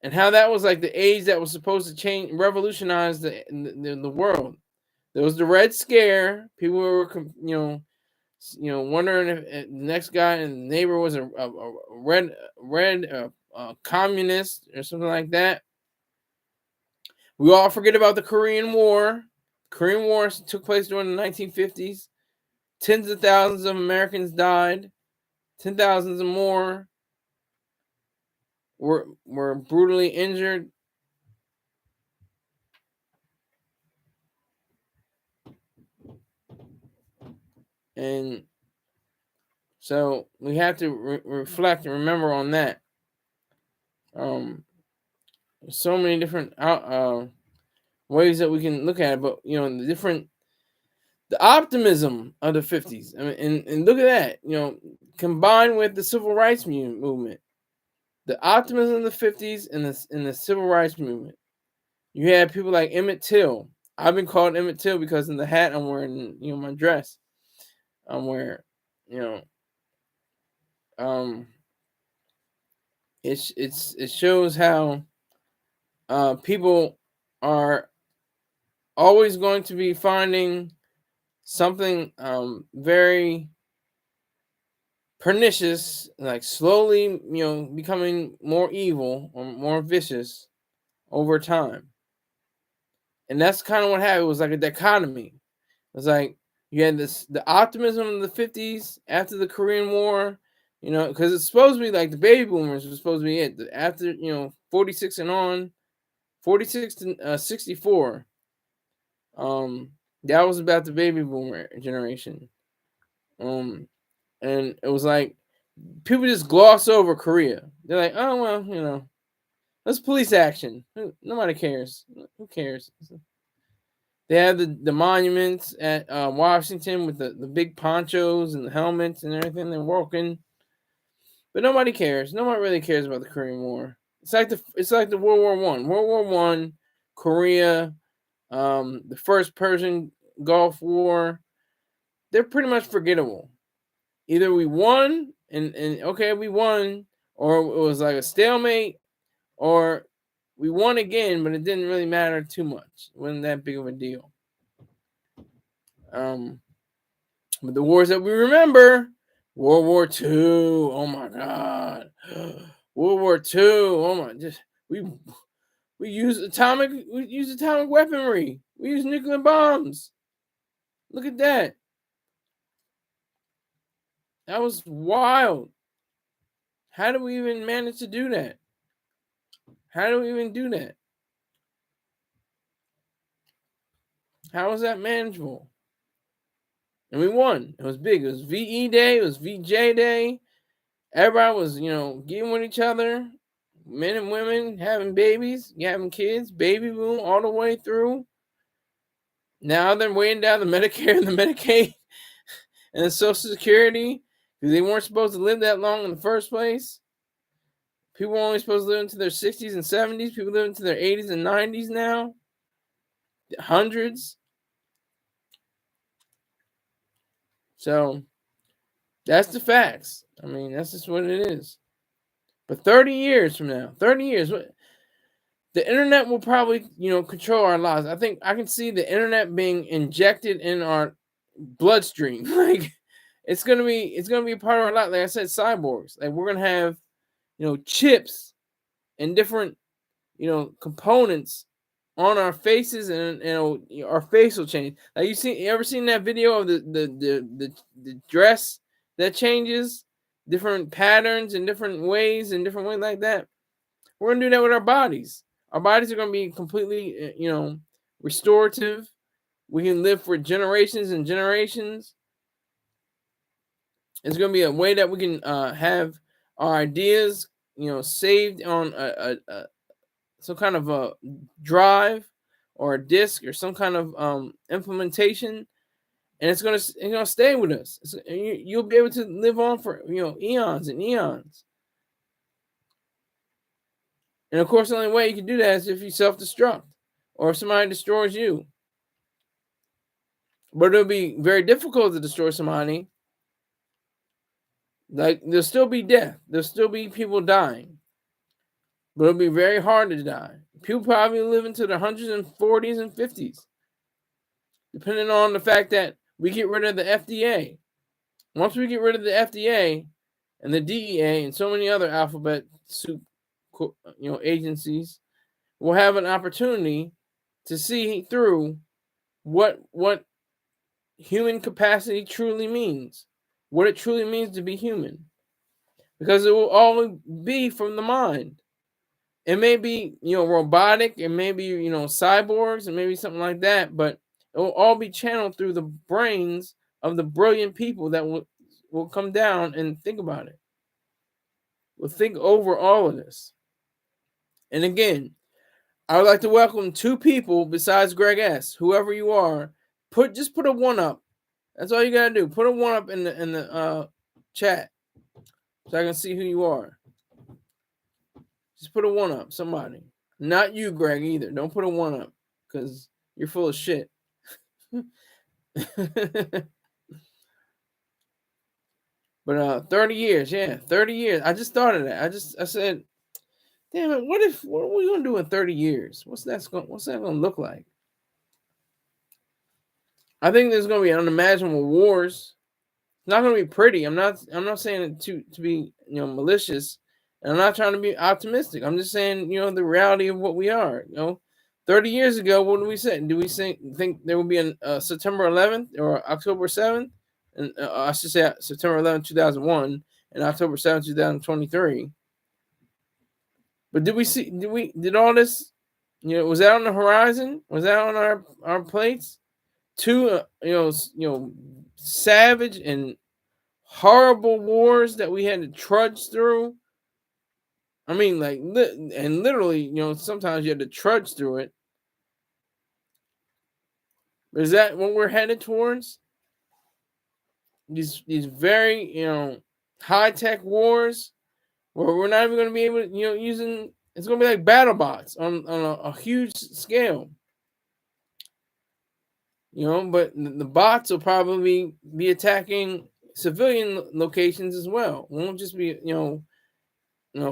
A: And how that was like the age that was supposed to revolutionize the world. There was the Red Scare. People were, wondering if the next guy and the neighbor was a red communist or something like that. We all forget about the Korean War. The Korean War took place during the 1950s. Tens of thousands of Americans died. 10,000s and more were brutally injured. And so we have to reflect and remember on that. So many different ways that we can look at it, but the optimism of the 50s. I mean, and look at that, combined with the civil rights movement, the optimism of the 50s and the civil rights movement. You had people like Emmett Till. I've been called Emmett Till because in the hat I'm wearing, my dress I'm wearing, it shows how people are always going to be finding something very pernicious, like slowly, becoming more evil or more vicious over time. And that's kind of what happened. It was like a dichotomy. It was like you had the optimism in the 50s after the Korean War, because it's supposed to be like the baby boomers was supposed to be it. After 46 and on, 46 to 64, that was about the baby boomer generation. And it was like people just gloss over Korea. They're like, oh well, that's police action. Nobody cares. Who cares? They have the monuments at Washington with the big ponchos and the helmets and everything. They're walking, but nobody cares. Nobody really cares about the Korean War. It's like the World War One. World War One, Korea, the first Persian Gulf War. They're pretty much forgettable. Either we won and okay, we won, or it was like a stalemate, or we won again, but it didn't really matter too much. It wasn't that big of a deal. But the wars that we remember, World War II. Oh my God, World War II. Oh my, we use atomic weaponry. We use nuclear bombs. Look at that. That was wild. How do we even manage to do that? How do we even do that? How was that manageable? And we won. It was big. It was VE Day. It was VJ Day. Everybody was, getting with each other. Men and women having babies, having kids, baby boom all the way through. Now they're weighing down the Medicare and the Medicaid and the Social Security because they weren't supposed to live that long in the first place. People were only supposed to live into their 60s and 70s. People live into their 80s and 90s now. Hundreds. So that's the facts. I mean, that's just what it is. But 30 years from now, 30 years, the internet will probably, control our lives. I think I can see the internet being injected in our bloodstream. Like it's gonna be a part of our life. Like I said, cyborgs. Like we're gonna have, chips and different, components on our faces, and our face will change. Like you ever seen that video of the dress that changes, different patterns and different ways like that? We're gonna do that with our bodies. Our bodies are gonna be completely, restorative. We can live for generations and generations. It's gonna be a way that we can have our ideas, saved on some kind of a drive or a disk or some kind of implementation, and it's gonna stay with us. You'll be able to live on for eons and eons. And of course, the only way you can do that is if you self-destruct or if somebody destroys you. But it'll be very difficult to destroy somebody. Like there'll still be death. There'll still be people dying. But it'll be very hard to die. People probably live into their hundreds and 40s and 50s. Depending on the fact that we get rid of the FDA. Once we get rid of the FDA and the DEA and so many other alphabet soup, agencies, we'll have an opportunity to see through what human capacity truly means, what it truly means to be human, because it will all be from the mind. It may be robotic, it may be cyborgs, and maybe something like that, but it will all be channeled through the brains of the brilliant people that will come down and think about it. Will think over all of this. And again, I would like to welcome 2 people besides Greg S. Whoever you are, just put a 1 up. That's all you gotta do. Put a 1 up in the chat so I can see who you are. Just put a 1 up, somebody. Not you, Greg, either. Don't put a 1 up because you're full of shit. But 30 years, yeah, 30 years. I just thought of that. I said damn it, what are we gonna do in 30 years? What's that gonna look like? I think there's gonna be unimaginable wars. It's not gonna be pretty. I'm not saying it to be malicious. And I'm not trying to be optimistic. I'm just saying, the reality of what we are. 30 years ago, what did we say? Do we think there will be a September 11th or October 7th? And I should say September 11th, 2001 and October 7th, 2023. But did all this, was that on the horizon? Was that on our plates? Two, savage and horrible wars that we had to trudge through. I mean, like, and literally, sometimes you had to trudge through it. Is that what we're headed towards? These very, high tech wars where we're not even going to be able to, using, it's going to be like battle bots on a huge scale. But the bots will probably be attacking civilian locations as well. It won't just be,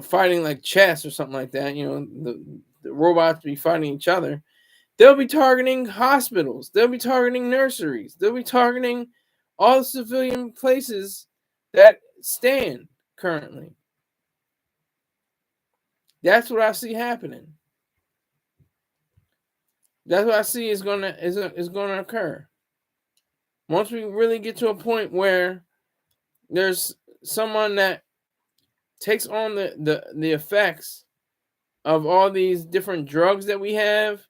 A: fighting like chess or something like that. The robots be fighting each other. They'll be targeting hospitals. They'll be targeting nurseries. They'll be targeting all the civilian places that stand currently. That's what I see happening. That's what I see is gonna occur. Once we really get to a point where there's someone that takes on the effects of all these different drugs that we have,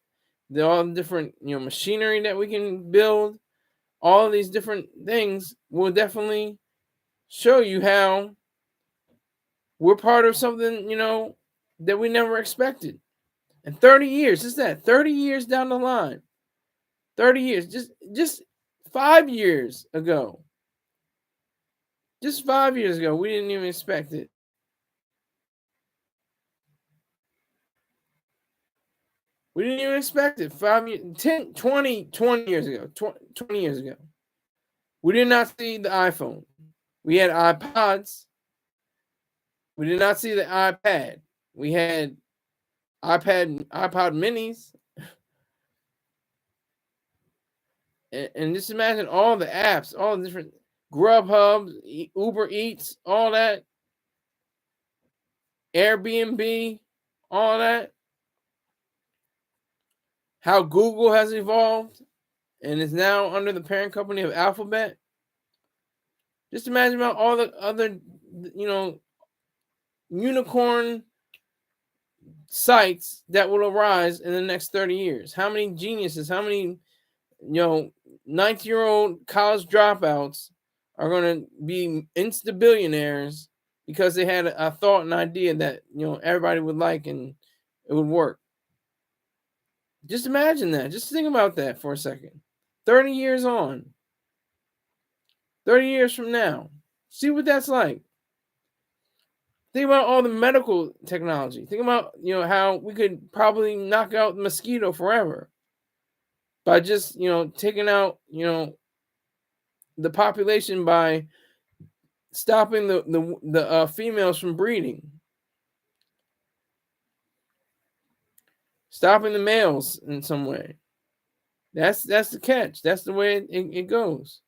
A: all the different machinery that we can build, all of these different things will definitely show you how we're part of something that we never expected. And 30 years, just that 30 years down the line, 30 years, just 5 years ago, just 5 years ago, we didn't even expect it. We didn't even expect it. 5 years, 10, 20 years ago, 20 years ago. We did not see the iPhone. We had iPods. We did not see the iPad. We had iPod minis. And just imagine all the apps, all the different Grubhub, Uber Eats, all that, Airbnb, all that. How Google has evolved and is now under the parent company of Alphabet. Just imagine about all the other, unicorn sites that will arise in the next 30 years. How many geniuses, how many, 19-year-old college dropouts are going to be insta billionaires because they had a thought and idea that, everybody would like and it would work. Just imagine that. Just think about that for a second. 30 years on. 30 years from now. See what that's like. Think about all the medical technology. Think about, how we could probably knock out the mosquito forever by just, taking out, the population by stopping the females from breeding, stopping the males in some way. That's the catch. That's the way it goes.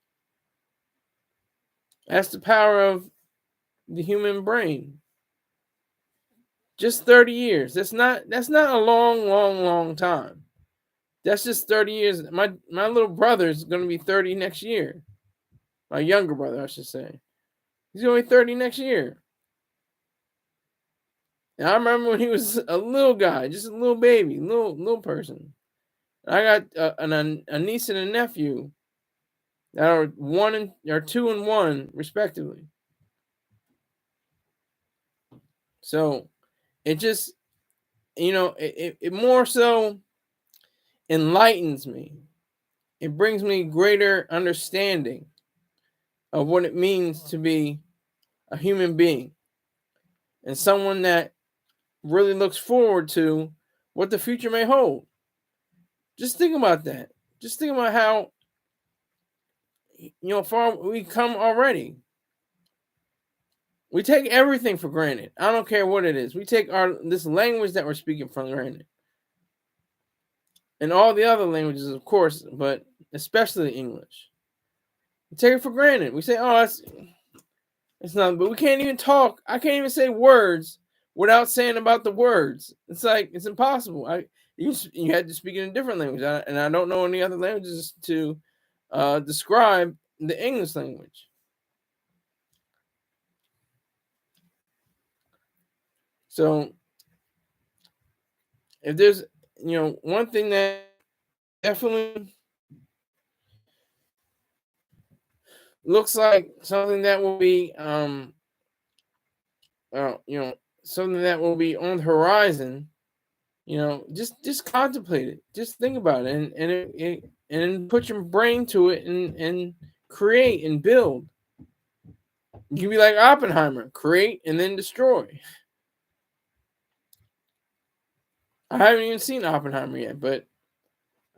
A: That's the power of the human brain. Just 30 years. That's not a long time. That's just 30 years. My little brother is going to be 30 next year. My younger brother, I should say. He's going to be 30 next year. And I remember when he was a little guy, just a little baby, little person. I got a niece and a nephew that are 2 and 1 respectively. So it just, it more so enlightens me. It brings me greater understanding of what it means to be a human being and someone that really looks forward to what the future may hold. Just think about that. Just think about how, far we come already. We take everything for granted. I don't care what it is. We take this language that we're speaking for granted. And all the other languages, of course, but especially English. We take it for granted. We say, oh, it's not, but we can't even talk. I can't even say words without saying about the words. It's like, it's impossible. You had to speak in a different language. And I don't know any other languages to describe the English language. So if there's, one thing that definitely looks like something that will be, something that will be on the horizon, just contemplate it. Just think about it, and put your brain to it, and create and build. You can be like Oppenheimer, create and then destroy. I haven't even seen Oppenheimer yet, but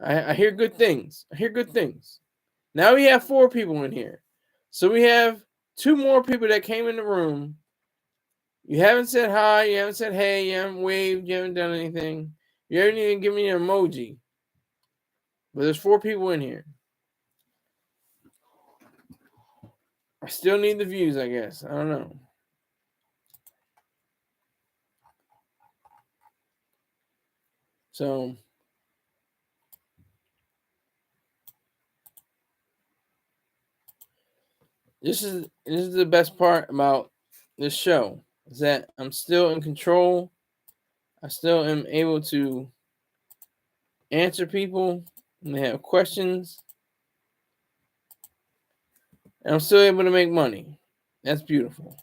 A: I hear good things. Now we have 4 people in here. So we have 2 more people that came in the room. You haven't said hi, you haven't said hey, you haven't waved, you haven't done anything. You haven't even given me an emoji. But there's 4 people in here. I still need the views, I guess. I don't know. So this is the best part about this show, is that I'm still in control. I still am able to answer people when they have questions. And I'm still able to make money. That's beautiful.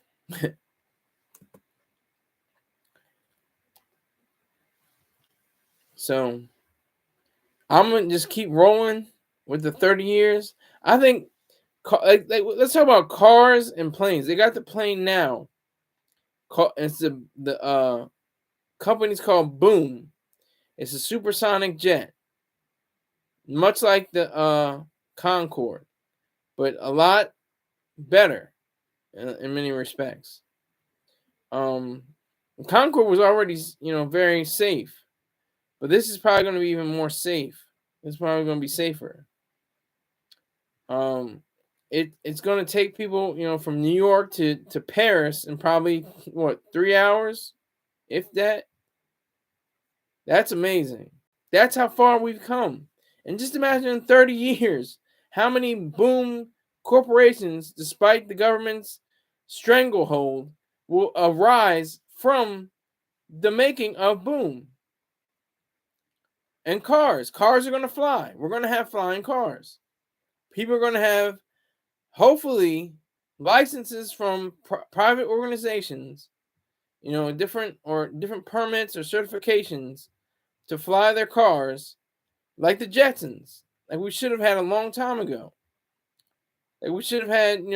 A: So I'm gonna just keep rolling with the 30 years. I think, like let's talk about cars and planes. They got the plane now. It's the company's called Boom. It's a supersonic jet, much like the Concorde, but a lot better in many respects. Concorde was already, very safe, but this is probably going to be even more safe. It's probably going to be safer. It's going to take people, from New York to Paris in probably 3 hours, if that. That's amazing. That's how far we've come. And just imagine in 30 years, how many boom corporations, despite the government's stranglehold, will arise from the making of boom. And cars are going to fly. We're going to have flying cars. People are going to have, hopefully, licenses from private organizations, different permits or certifications to fly their cars, like the Jetsons, like we should have had a long time ago. Like we should have had,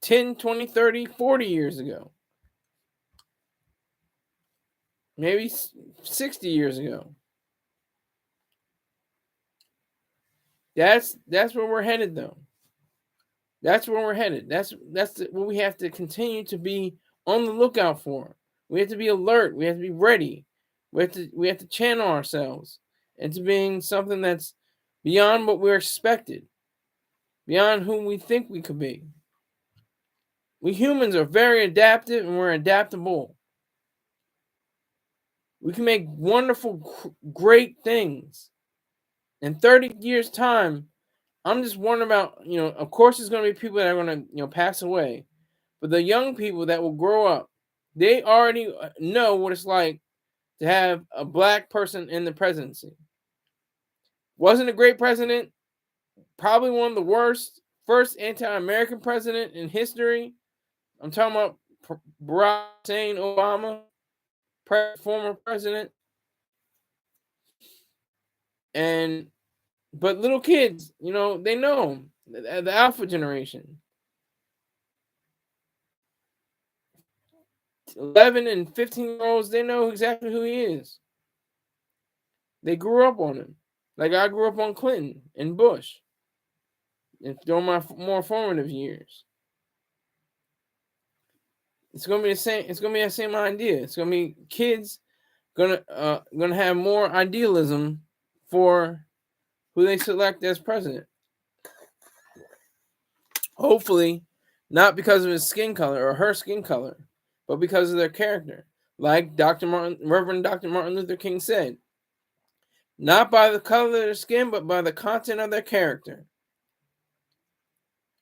A: 10, 20, 30, 40 years ago. Maybe 60 years ago. That's where we're headed, though. That's where we're headed. That's what we have to continue to be on the lookout for. We have to be alert. We have to be ready. We have to channel ourselves into being something that's beyond what we're expected, beyond who we think we could be. We humans are very adaptive, and we're adaptable. We can make wonderful, great things. In 30 years' time, I'm just wondering about, of course, there's going to be people that are going to, pass away. But the young people that will grow up, they already know what it's like to have a black person in the presidency. Wasn't a great president, probably one of the worst, first anti-American president in history. I'm talking about Barack Hussein Obama, former president. But little kids, they know him, the alpha generation. 11 and 15-year-olds, they know exactly who he is. They grew up on him. Like I grew up on Clinton and Bush during my more formative years. It's gonna be the same. It's gonna be the same idea. It's gonna be kids gonna have more idealism for who they select as president. Hopefully, not because of his skin color or her skin color, but because of their character. Like Reverend Dr. Martin Luther King said, not by the color of their skin, but by the content of their character.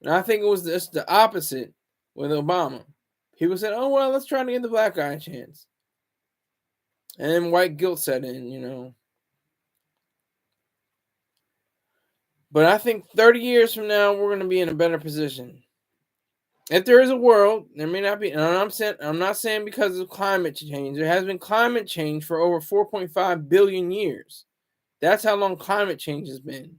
A: And I think it was just the opposite with Obama. People said, oh, well, let's try to give the black guy a chance. And then white guilt set in. But I think 30 years from now, we're going to be in a better position. If there is a world, there may not be, and I'm not saying because of climate change. There has been climate change for over 4.5 billion years. That's how long climate change has been.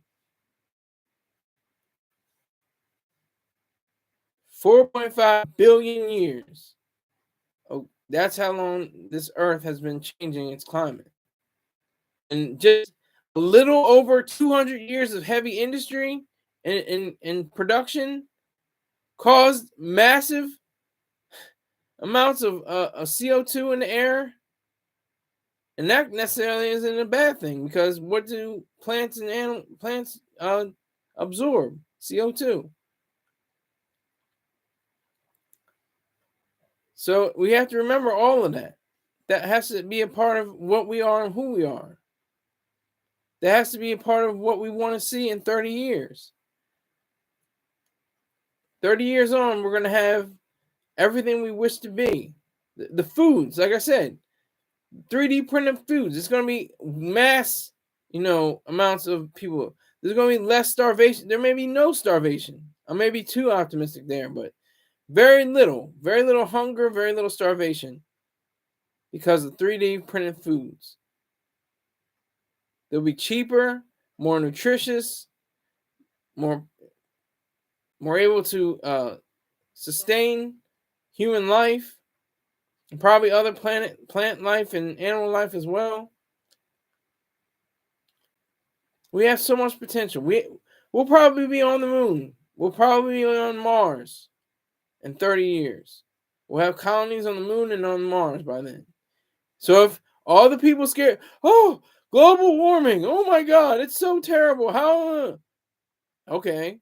A: 4.5 billion years. Oh, that's how long this Earth has been changing its climate. And just a little over 200 years of heavy industry and production caused massive amounts of CO2 in the air. And that necessarily isn't a bad thing, because what do plants and plants absorb? CO2. So we have to remember all of that. That has to be a part of what we are and who we are. That has to be a part of what we want to see in 30 years. 30 years on, we're going to have everything we wish to be. The foods, like I said, 3D printed foods. It's going to be mass, amounts of people. There's going to be less starvation. There may be no starvation. I may be too optimistic there, but very little hunger, very little starvation because of 3D printed foods. They'll be cheaper, more nutritious, more able to sustain human life, and probably other plant life and animal life as well. We have so much potential. We'll probably be on the moon. We'll probably be on Mars in 30 years. We'll have colonies on the moon and on Mars by then. So if all the people scared, oh, global warming, oh my God, it's so terrible. How? Okay,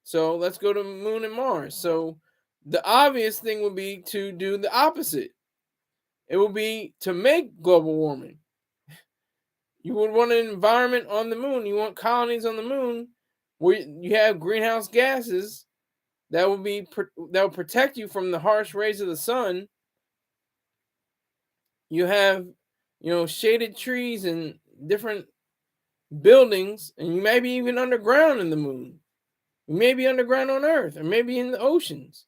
A: so let's go to the moon and Mars. So the obvious thing would be to do the opposite. It would be to make global warming. You would want an environment on the moon. You want colonies on the moon where you have greenhouse gases that will protect you from the harsh rays of the sun. You have, shaded trees and different buildings, and you may be even underground in the moon. You may be underground on Earth, or maybe in the oceans.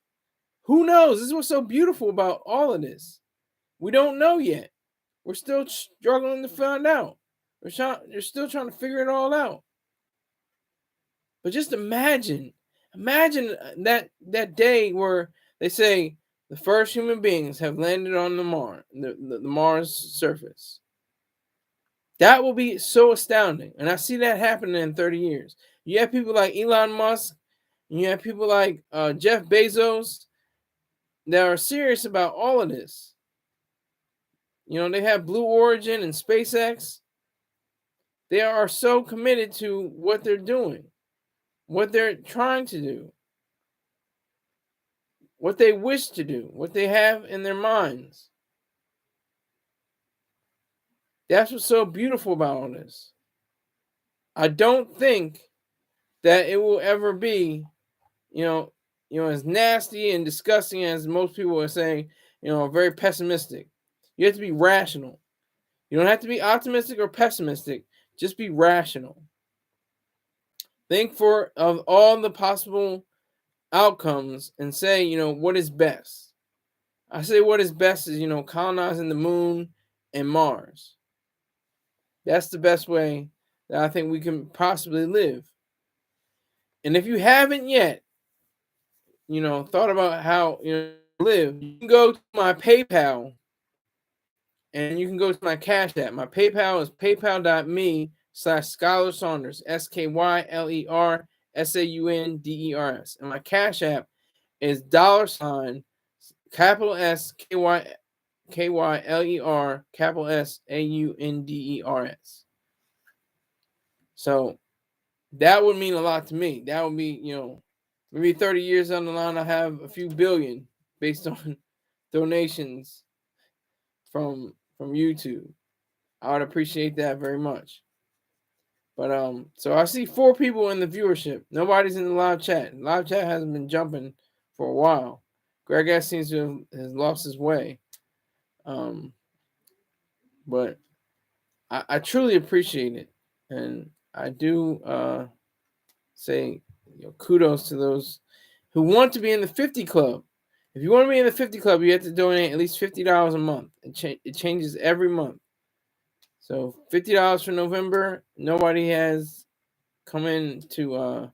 A: Who knows? This is what's so beautiful about all of this. We don't know yet. We're still struggling to find out. They're still trying to figure it all out. But just imagine that day where they say the first human beings have landed on the Mars surface. That will be so astounding. And I see that happening in 30 years. You have people like Elon Musk, and you have people like Jeff Bezos that are serious about all of this. They have Blue Origin and SpaceX. They are so committed to what they're doing, what they're trying to do, what they wish to do, what they have in their minds. That's what's so beautiful about all this. I don't think that it will ever be, as nasty and disgusting as most people are saying, very pessimistic. You have to be rational. You don't have to be optimistic or pessimistic. Just be rational. Think of all the possible outcomes and say, what is best. I say what is best is, colonizing the moon and Mars. That's the best way that I think we can possibly live. And if you haven't yet, thought about how live, you can go to my PayPal and you can go to my Cash App. My PayPal is paypal.me/Skyler Saunders, SkylerSaunders. And my Cash App is $ capital S KYLER, capital S AUNDERS. So that would mean a lot to me. That would be, maybe 30 years down the line, I have a few billion based on donations from YouTube. I would appreciate that very much. But so I see 4 people in the viewership. Nobody's in the live chat. Live chat hasn't been jumping for a while. Greg S seems to have lost his way. But I truly appreciate it, and I do say kudos to those who want to be in the 50 club. If you want to be in the 50 club, you have to donate at least $50 a month. It changes every month. So $50 for November. Nobody has come in to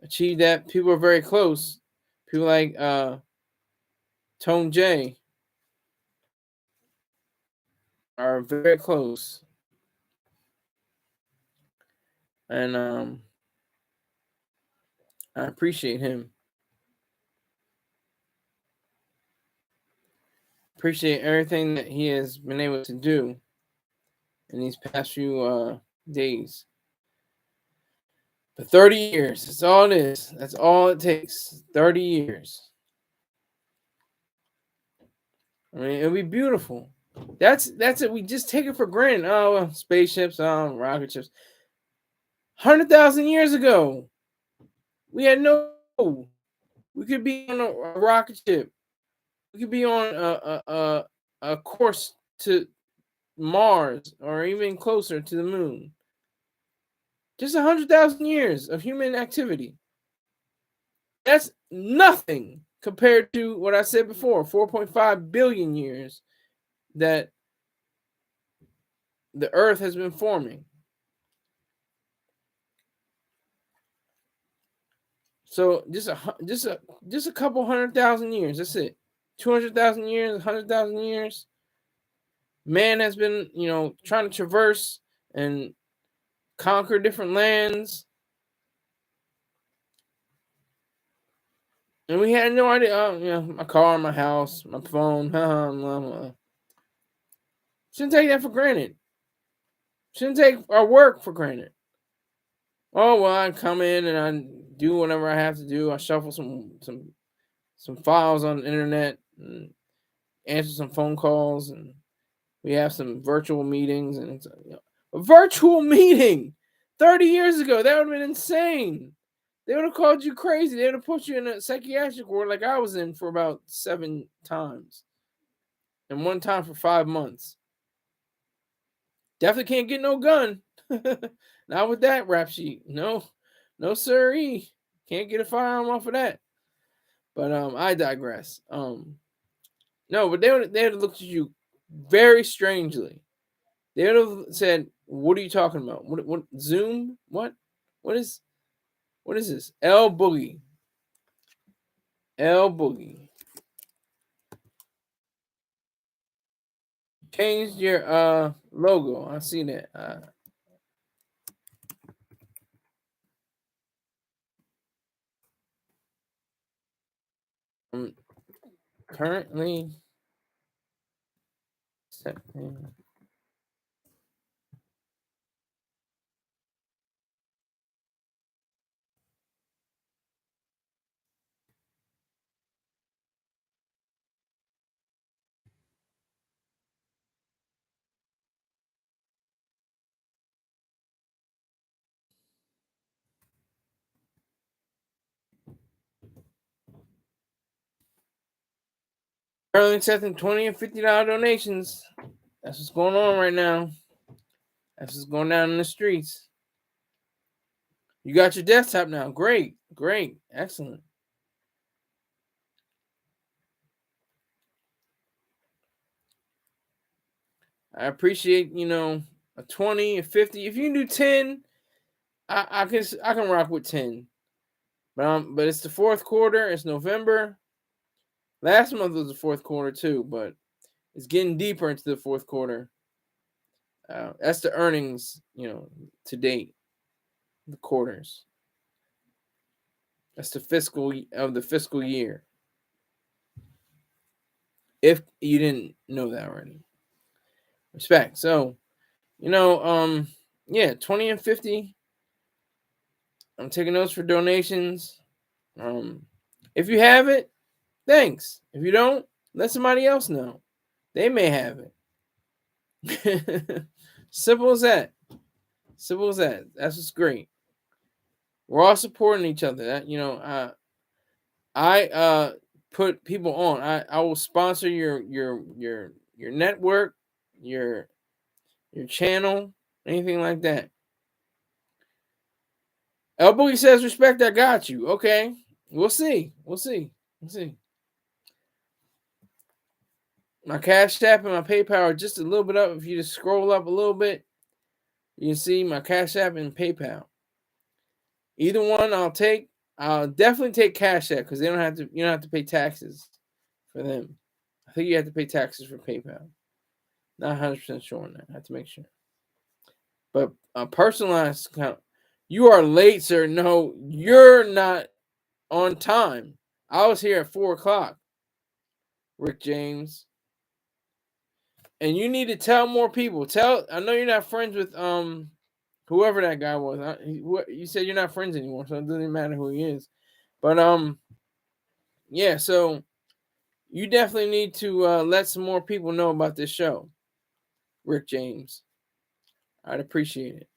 A: achieve that. People are very close. People like Tone J are very close. And I appreciate him. Appreciate everything that he has been able to do in these past few days. But 30 years, that's all it is. That's all it takes. 30 years. I mean, it'll be beautiful. That's it. We just take it for granted. Oh, well, spaceships, rocket ships. 100,000 years ago, we had no. We could be on a rocket ship. We could be on a course to Mars or even closer to the moon. Just 100,000 years of human activity. That's nothing compared to what I said before, 4.5 billion years that the Earth has been forming. So just a couple 100,000 years. That's it. 200,000 years, 100,000 years. Man has been, trying to traverse and conquer different lands. And we had no idea. My car, my house, my phone. Shouldn't take that for granted. Shouldn't take our work for granted. Oh well, I come in and I do whatever I have to do. I shuffle some files on the internet and answer some phone calls, and we have some virtual meetings. And it's a virtual meeting 30 years ago. That would have been insane. They would have called you crazy. They would have put you in a psychiatric ward like I was in for about 7 times, and one time for 5 months. Definitely can't get no gun. Not with that rap sheet. No sirree. Can't get a firearm off of that. But I digress. No, but they would have looked at you very strangely. They would have said, "What are you talking about? What Zoom? What is this? L Boogie. L Boogie. Changed your logo. I see that. I'm currently accepting. Currently accepting $20 and $50 donations. That's what's going on right now. That's what's going down in the streets. You got your desktop now. Great. Excellent. I appreciate, a 20, a 50. If you can do 10, I can rock with 10. But it's the fourth quarter. It's November. Last month was the fourth quarter too, but it's getting deeper into the fourth quarter. That's the earnings, to date, the quarters. That's the fiscal year. if you didn't know that already. Respect. So, yeah, 20 and 50. I'm taking notes for donations. If you have it, thanks. If you don't, let somebody else know. They may have it. Simple as that. Simple as that. That's what's great. We're all supporting each other. That I put people on. I will sponsor your network, your channel, anything like that. El Boogie says respect. I got you. Okay, we'll see. We'll see. We'll see. My Cash App and my PayPal are just a little bit up. If you just scroll up a little bit, you can see my Cash App and PayPal. Either one, I'll take. I'll definitely take Cash App because they don't have to. You don't have to pay taxes for them. I think you have to pay taxes for PayPal. Not 100% sure on that. I have to make sure. But a personalized account. You are late, sir. No, you're not on time. I was here at 4:00. Rick James. And you need to tell more people. I know you're not friends with whoever that guy was. You said you're not friends anymore, so it doesn't matter who he is. But yeah. So you definitely need to let some more people know about this show, Rick James. I'd appreciate it.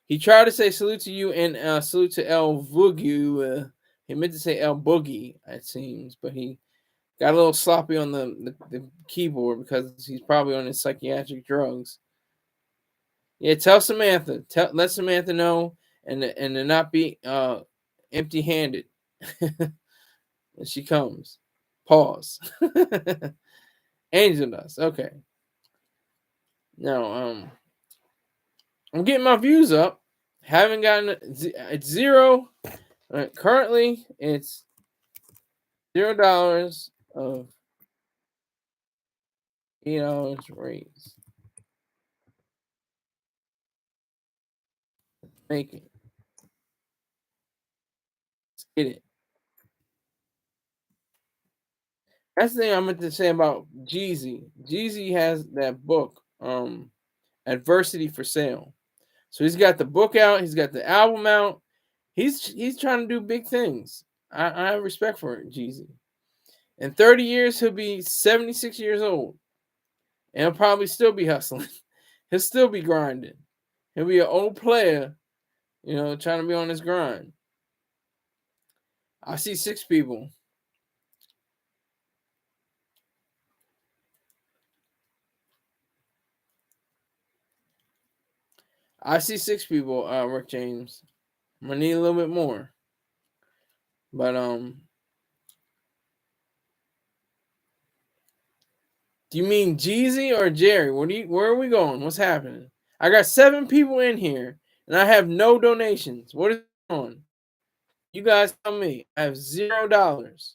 A: He tried to say salute to you and salute to El Boogie. He meant to say El Boogie, it seems, but he got a little sloppy on the keyboard because he's probably on his psychiatric drugs. Yeah, tell Samantha. Let Samantha know and to not be empty-handed when she comes. Pause. Angel does. Okay. Now, I'm getting my views up. Haven't gotten it's zero. Currently, it's $0 of $8 raised. Make it. Let's get it. That's the thing I meant to say about Jeezy. Jeezy has that book, Adversity for Sale. So he's got the book out, he's got the album out. He's trying to do big things. I have respect for Jeezy. In 30 years, he'll be 76 years old. And he'll probably still be hustling. He'll still be grinding. He'll be an old player, trying to be on his grind. I see 6 people. I see 6 people, Rick James. I'm gonna need a little bit more. But do you mean Jeezy or Jerry? Where are we going? What's happening? I got 7 people in here and I have no donations. What is going on? You guys tell me. I have $0.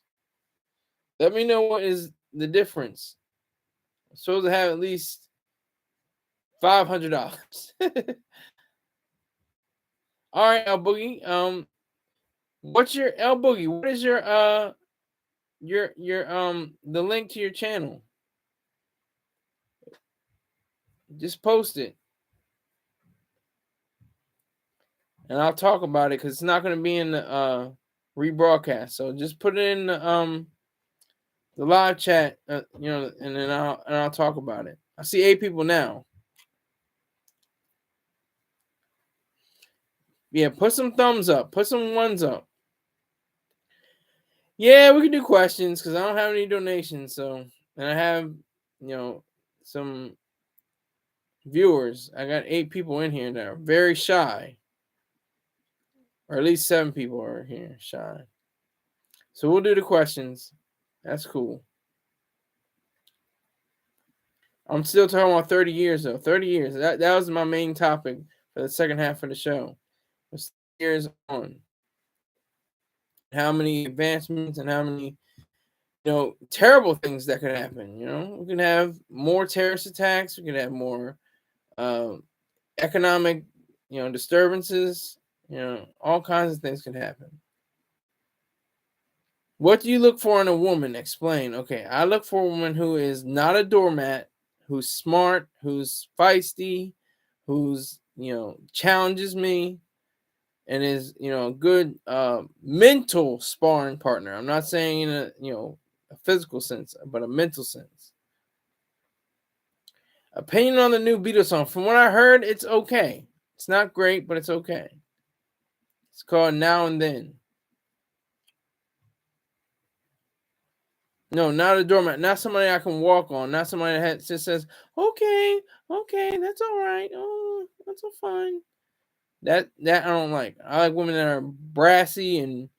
A: Let me know what is the difference. I'm supposed to have at least $500. All right, El Boogie. What's your El Boogie? What is your the link to your channel? Just post it, and I'll talk about it because it's not going to be in the rebroadcast. So just put it in the live chat, and then I'll talk about it. I see 8 people now. Yeah, put some thumbs up. Put some ones up. Yeah, we can do questions because I don't have any donations. So, and I have, some viewers. I got 8 people in here that are very shy, or at least 7 people are here shy. So we'll do the questions. That's cool. I'm still talking about 30 years though. 30 years. That was my main topic for the second half of the show. It's years on. How many advancements and how many terrible things that could happen. We can have more terrorist attacks. We can have more economic, disturbances. All kinds of things can happen. What do you look for in a woman? Explain. Okay, I look for a woman who is not a doormat, who's smart, who's feisty, who's challenges me, and is a good mental sparring partner. I'm not saying in a physical sense, but a mental sense. Opinion on the new Beatles song. From what I heard, it's okay. It's not great, but it's okay. It's called Now and Then. No, not a doormat. Not somebody I can walk on. Not somebody that just says, "Okay, okay, that's all right. Oh, that's all fine." That I don't like. I like women that are brassy and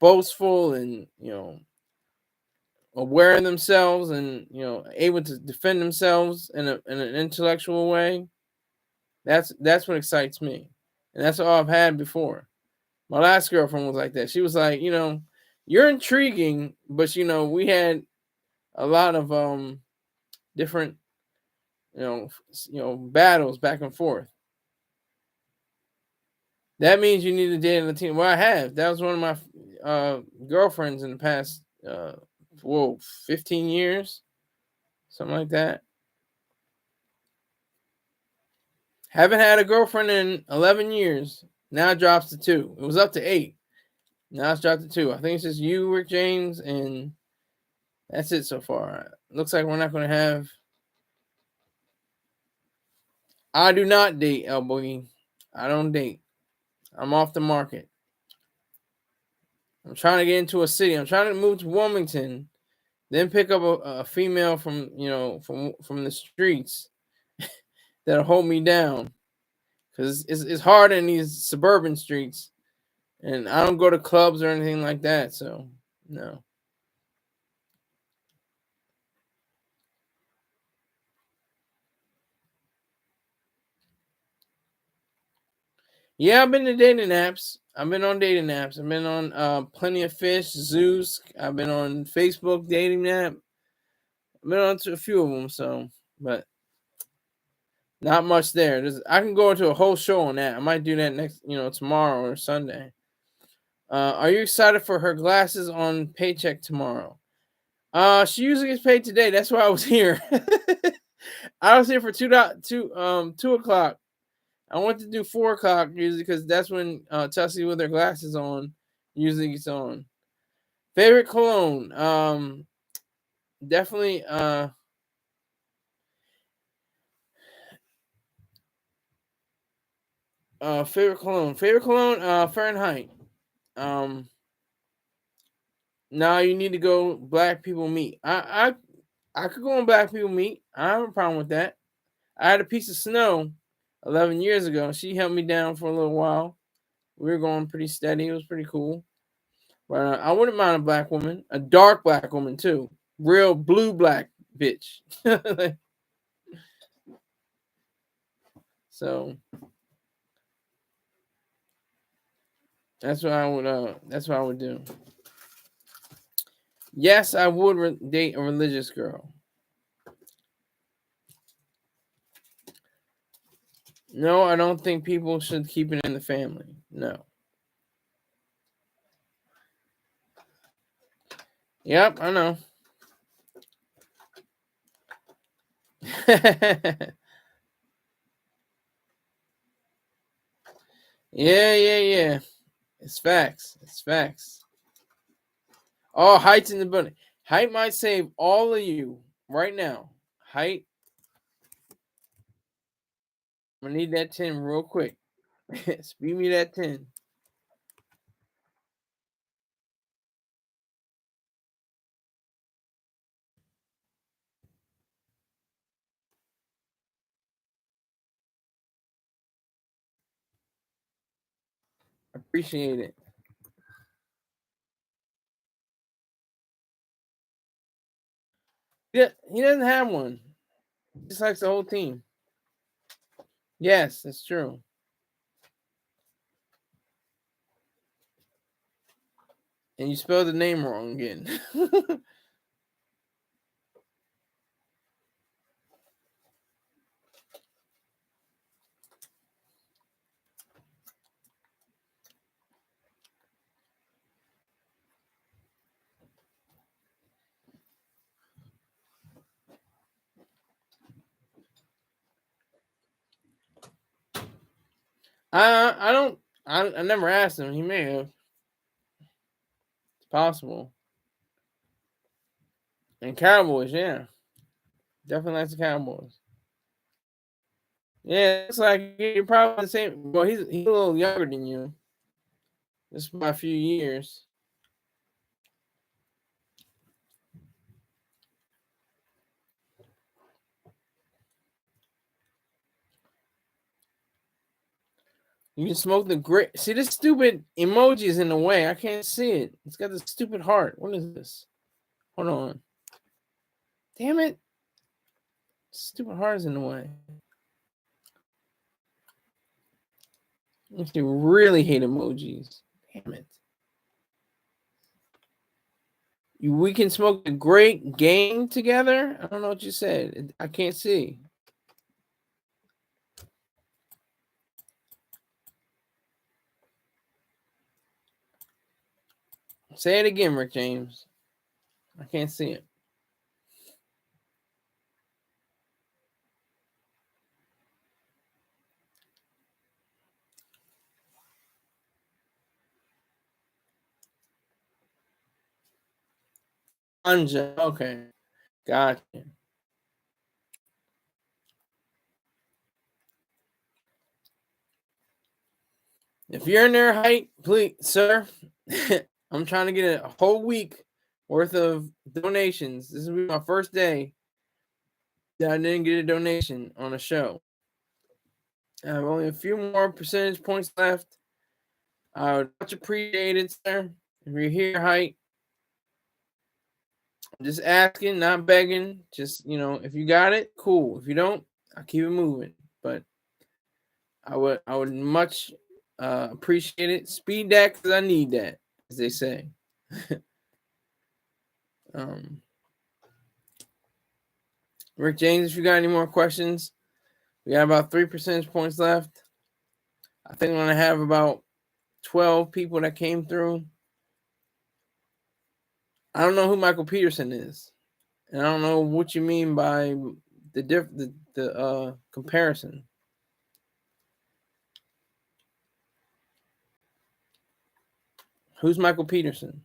A: boastful and aware of themselves and able to defend themselves in an intellectual way. That's what excites me, and that's all I've had before. My last girlfriend was like that. She was like, you're intriguing, but we had a lot of different battles back and forth. That means you need to date a Latino. Well, I have. That was one of my girlfriends in the past 15 years, something like that. Haven't had a girlfriend in 11 years. Now it drops to 2. It was up to 8. Now it's dropped to 2. I think it's just you, Rick James, and that's it so far. Looks like we're not going to have. I do not date, El Boogie. I don't date. I'm off the market. I'm trying to get into a city. I'm trying to move to Wilmington, then pick up a female from from the streets that'll hold me down, because it's hard in these suburban streets, and I don't go to clubs or anything like that. So no. Yeah, I've been to dating apps. I've been on dating apps. I've been on Plenty of Fish, Zeus. I've been on Facebook dating app. I've been on to a few of them. So, but not much there. I can go into a whole show on that. I might do that next, tomorrow or Sunday. Are you excited for her glasses on paycheck tomorrow? She usually gets paid today. That's why I was here. I was here for 2 o'clock. I want to do 4 o'clock usually because that's when Tussie with her glasses on usually gets on. Favorite cologne? Definitely. Favorite cologne. Favorite cologne. Fahrenheit. Um. Now you need to go Black People Meet. I could go on Black People Meet. I don't have a problem with that. I had a piece of snow 11 years ago. She held me down for a little while. We were going pretty steady. It was pretty cool. But I wouldn't mind a black woman, a dark black woman too, real blue black bitch. So that's what I would. That's what I would do. Yes, I would date a religious girl. No, I don't think people should keep it in the family. No. Yep, I know. Yeah, yeah, yeah. It's facts. It's facts. Oh, Height's in the building. Height might save all of you right now. Height, I'm gonna need that 10 real quick. Speed me that 10. Appreciate it. Yeah, he doesn't have one. He just likes the whole team. Yes, that's true. And you spelled the name wrong again. I don't. I never asked him. He may have. It's possible. And Cowboys, yeah, definitely likes the Cowboys. Yeah, it's like you're probably the same. Well, he's a little younger than you, just by a few years. You can smoke the great. See, this stupid emoji is in the way. I can't see it. It's got this stupid heart. What is this? Hold on. Damn it. Stupid heart is in the way. Makes me really hate emojis. Damn it. We can smoke a great game together? I don't know what you said. I can't see. Say it again, Rick James. I can't see it. Anja. Okay. Gotcha. If you're in their height, please, sir, I'm trying to get a whole week worth of donations. This will be my first day that I didn't get a donation on a show. I have only a few more percentage points left. I would much appreciate it, sir. If you're here, height, I'm just asking, not begging. Just, if you got it, cool. If you don't, I'll keep it moving. But I would much appreciate it. Speed that because I need that, as they say. Rick James, if you got any more questions, we got about 3 percentage points left. I think I'm gonna have about 12 people that came through. I don't know who Michael Peterson is, and I don't know what you mean by the comparison. Who's Michael Peterson?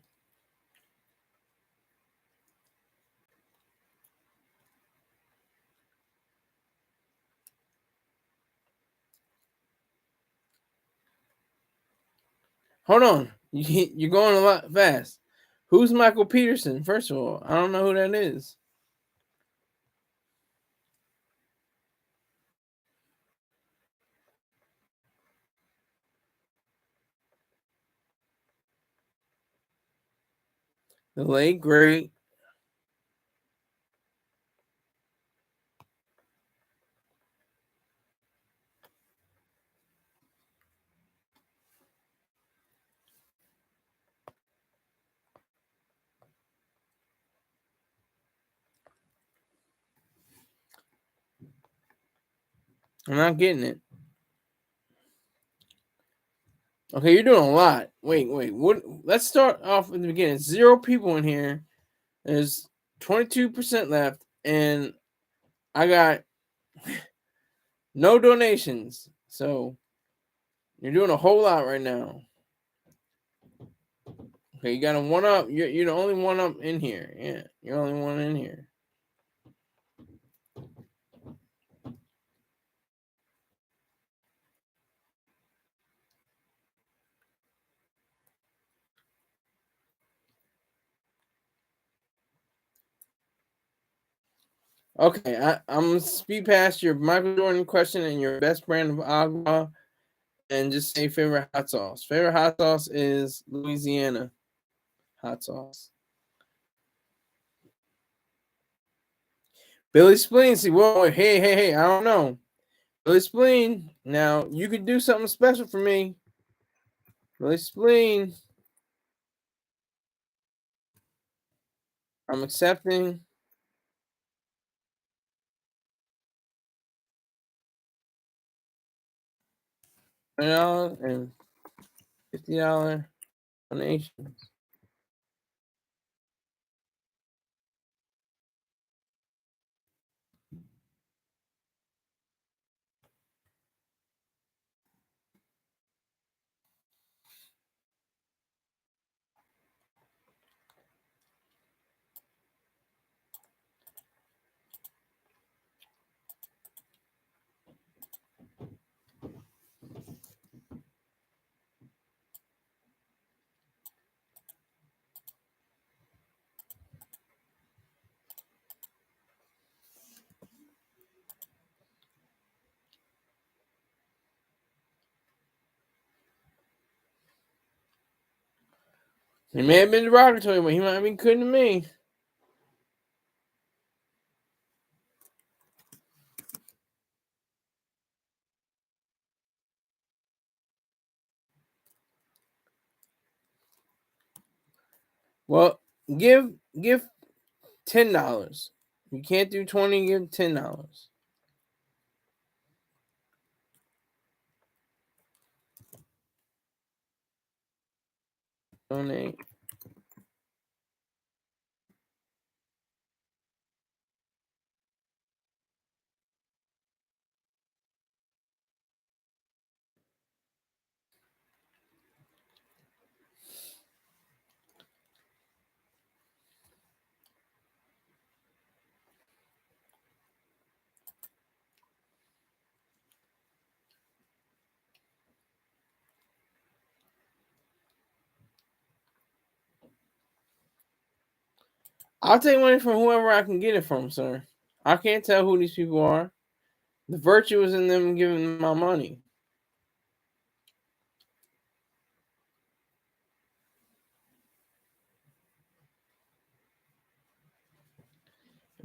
A: Hold on, you're going a lot fast. Who's Michael Peterson? First of all, I don't know who that is. The late great. I'm not getting it. Okay, you're doing a lot. Wait. What? Let's start off at the beginning. 0 people in here. There's 22% left, and I got no donations. So you're doing a whole lot right now. Okay, you got a 1 up. You're the only 1 up in here. Yeah, you're the only one in here. Okay, I'm gonna speed past your Michael Jordan question and your best brand of agua, and just say favorite hot sauce. Favorite hot sauce is Louisiana hot sauce. Billy Spleen. See, whoa, hey! I don't know. Billy Spleen. Now you could do something special for me. Billy Spleen. I'm accepting. $20 and $50 donations. He may have been derogatory, but he might have been good to me. Well, give $10. You can't do 20, give $10. Donate. I'll take money from whoever I can get it from, sir. I can't tell who these people are. The virtue is in them giving them my money.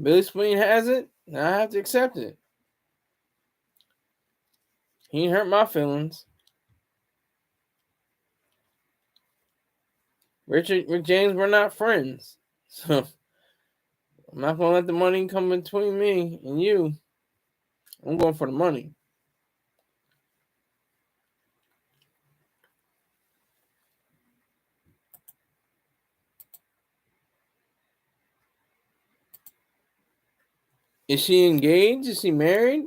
A: Billy Spleen has it, and I have to accept it. He ain't hurt my feelings. Rick James, we're not friends. So I'm not going to let the money come between me and you. I'm going for the money. Is she engaged? Is she married?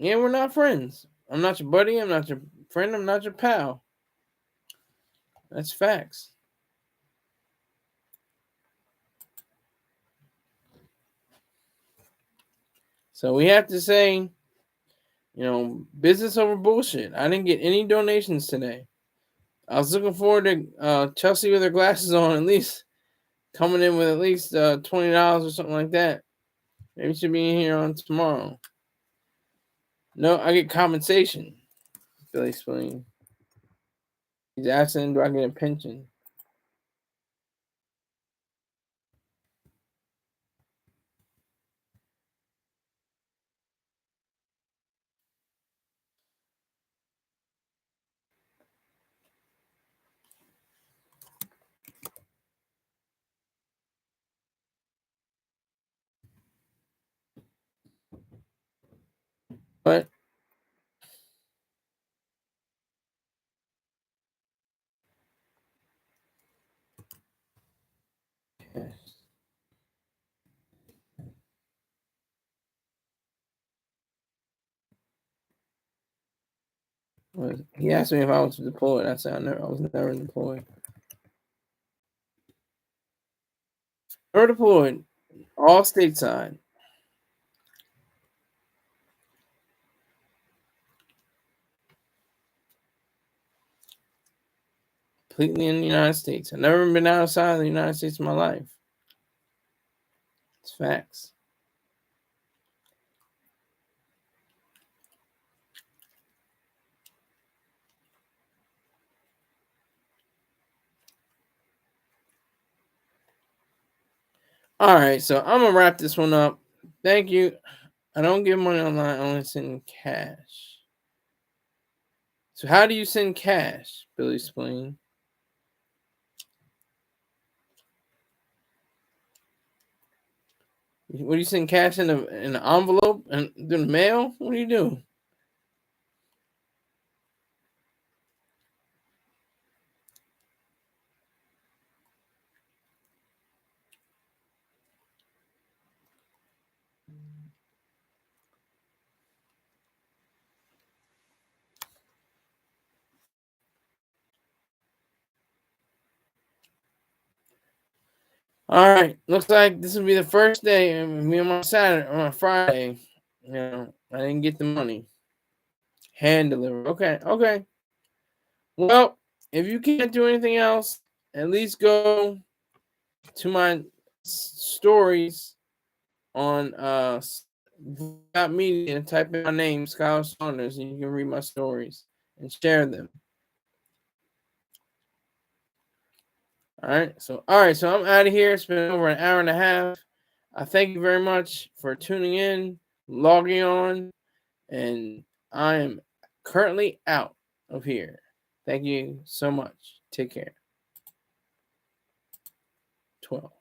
A: Yeah, we're not friends. I'm not your buddy. I'm not your friend. I'm not your pal. That's facts. So we have to say, business over bullshit. I didn't get any donations today. I was looking forward to Chelsea with her glasses on, at least coming in with at least $20 or something like that. Maybe she'll be in here on tomorrow. No, I get compensation. Billy Spleen. He's asking, do I get a pension? But he asked me if I was deployed. I said I was never deployed. Never deployed. All stateside. Completely in the United States. I've never been outside of the United States in my life. It's facts. All right, so I'm gonna wrap this one up. Thank you. I don't give money online, I only send cash. So how do you send cash, Billy Spleen? What do you send cash in an envelope and do the mail? What do you do? All right, looks like this will be the first day of me on my Saturday or my Friday. I didn't get the money. Hand delivered. Okay. Well, if you can't do anything else, at least go to my stories on Media and type in my name, Skylar Saunders, and you can read my stories and share them. All right, so I'm out of here. It's been over an hour and a half. I thank you very much for tuning in, logging on, and I am currently out of here. Thank you so much. Take care. 12.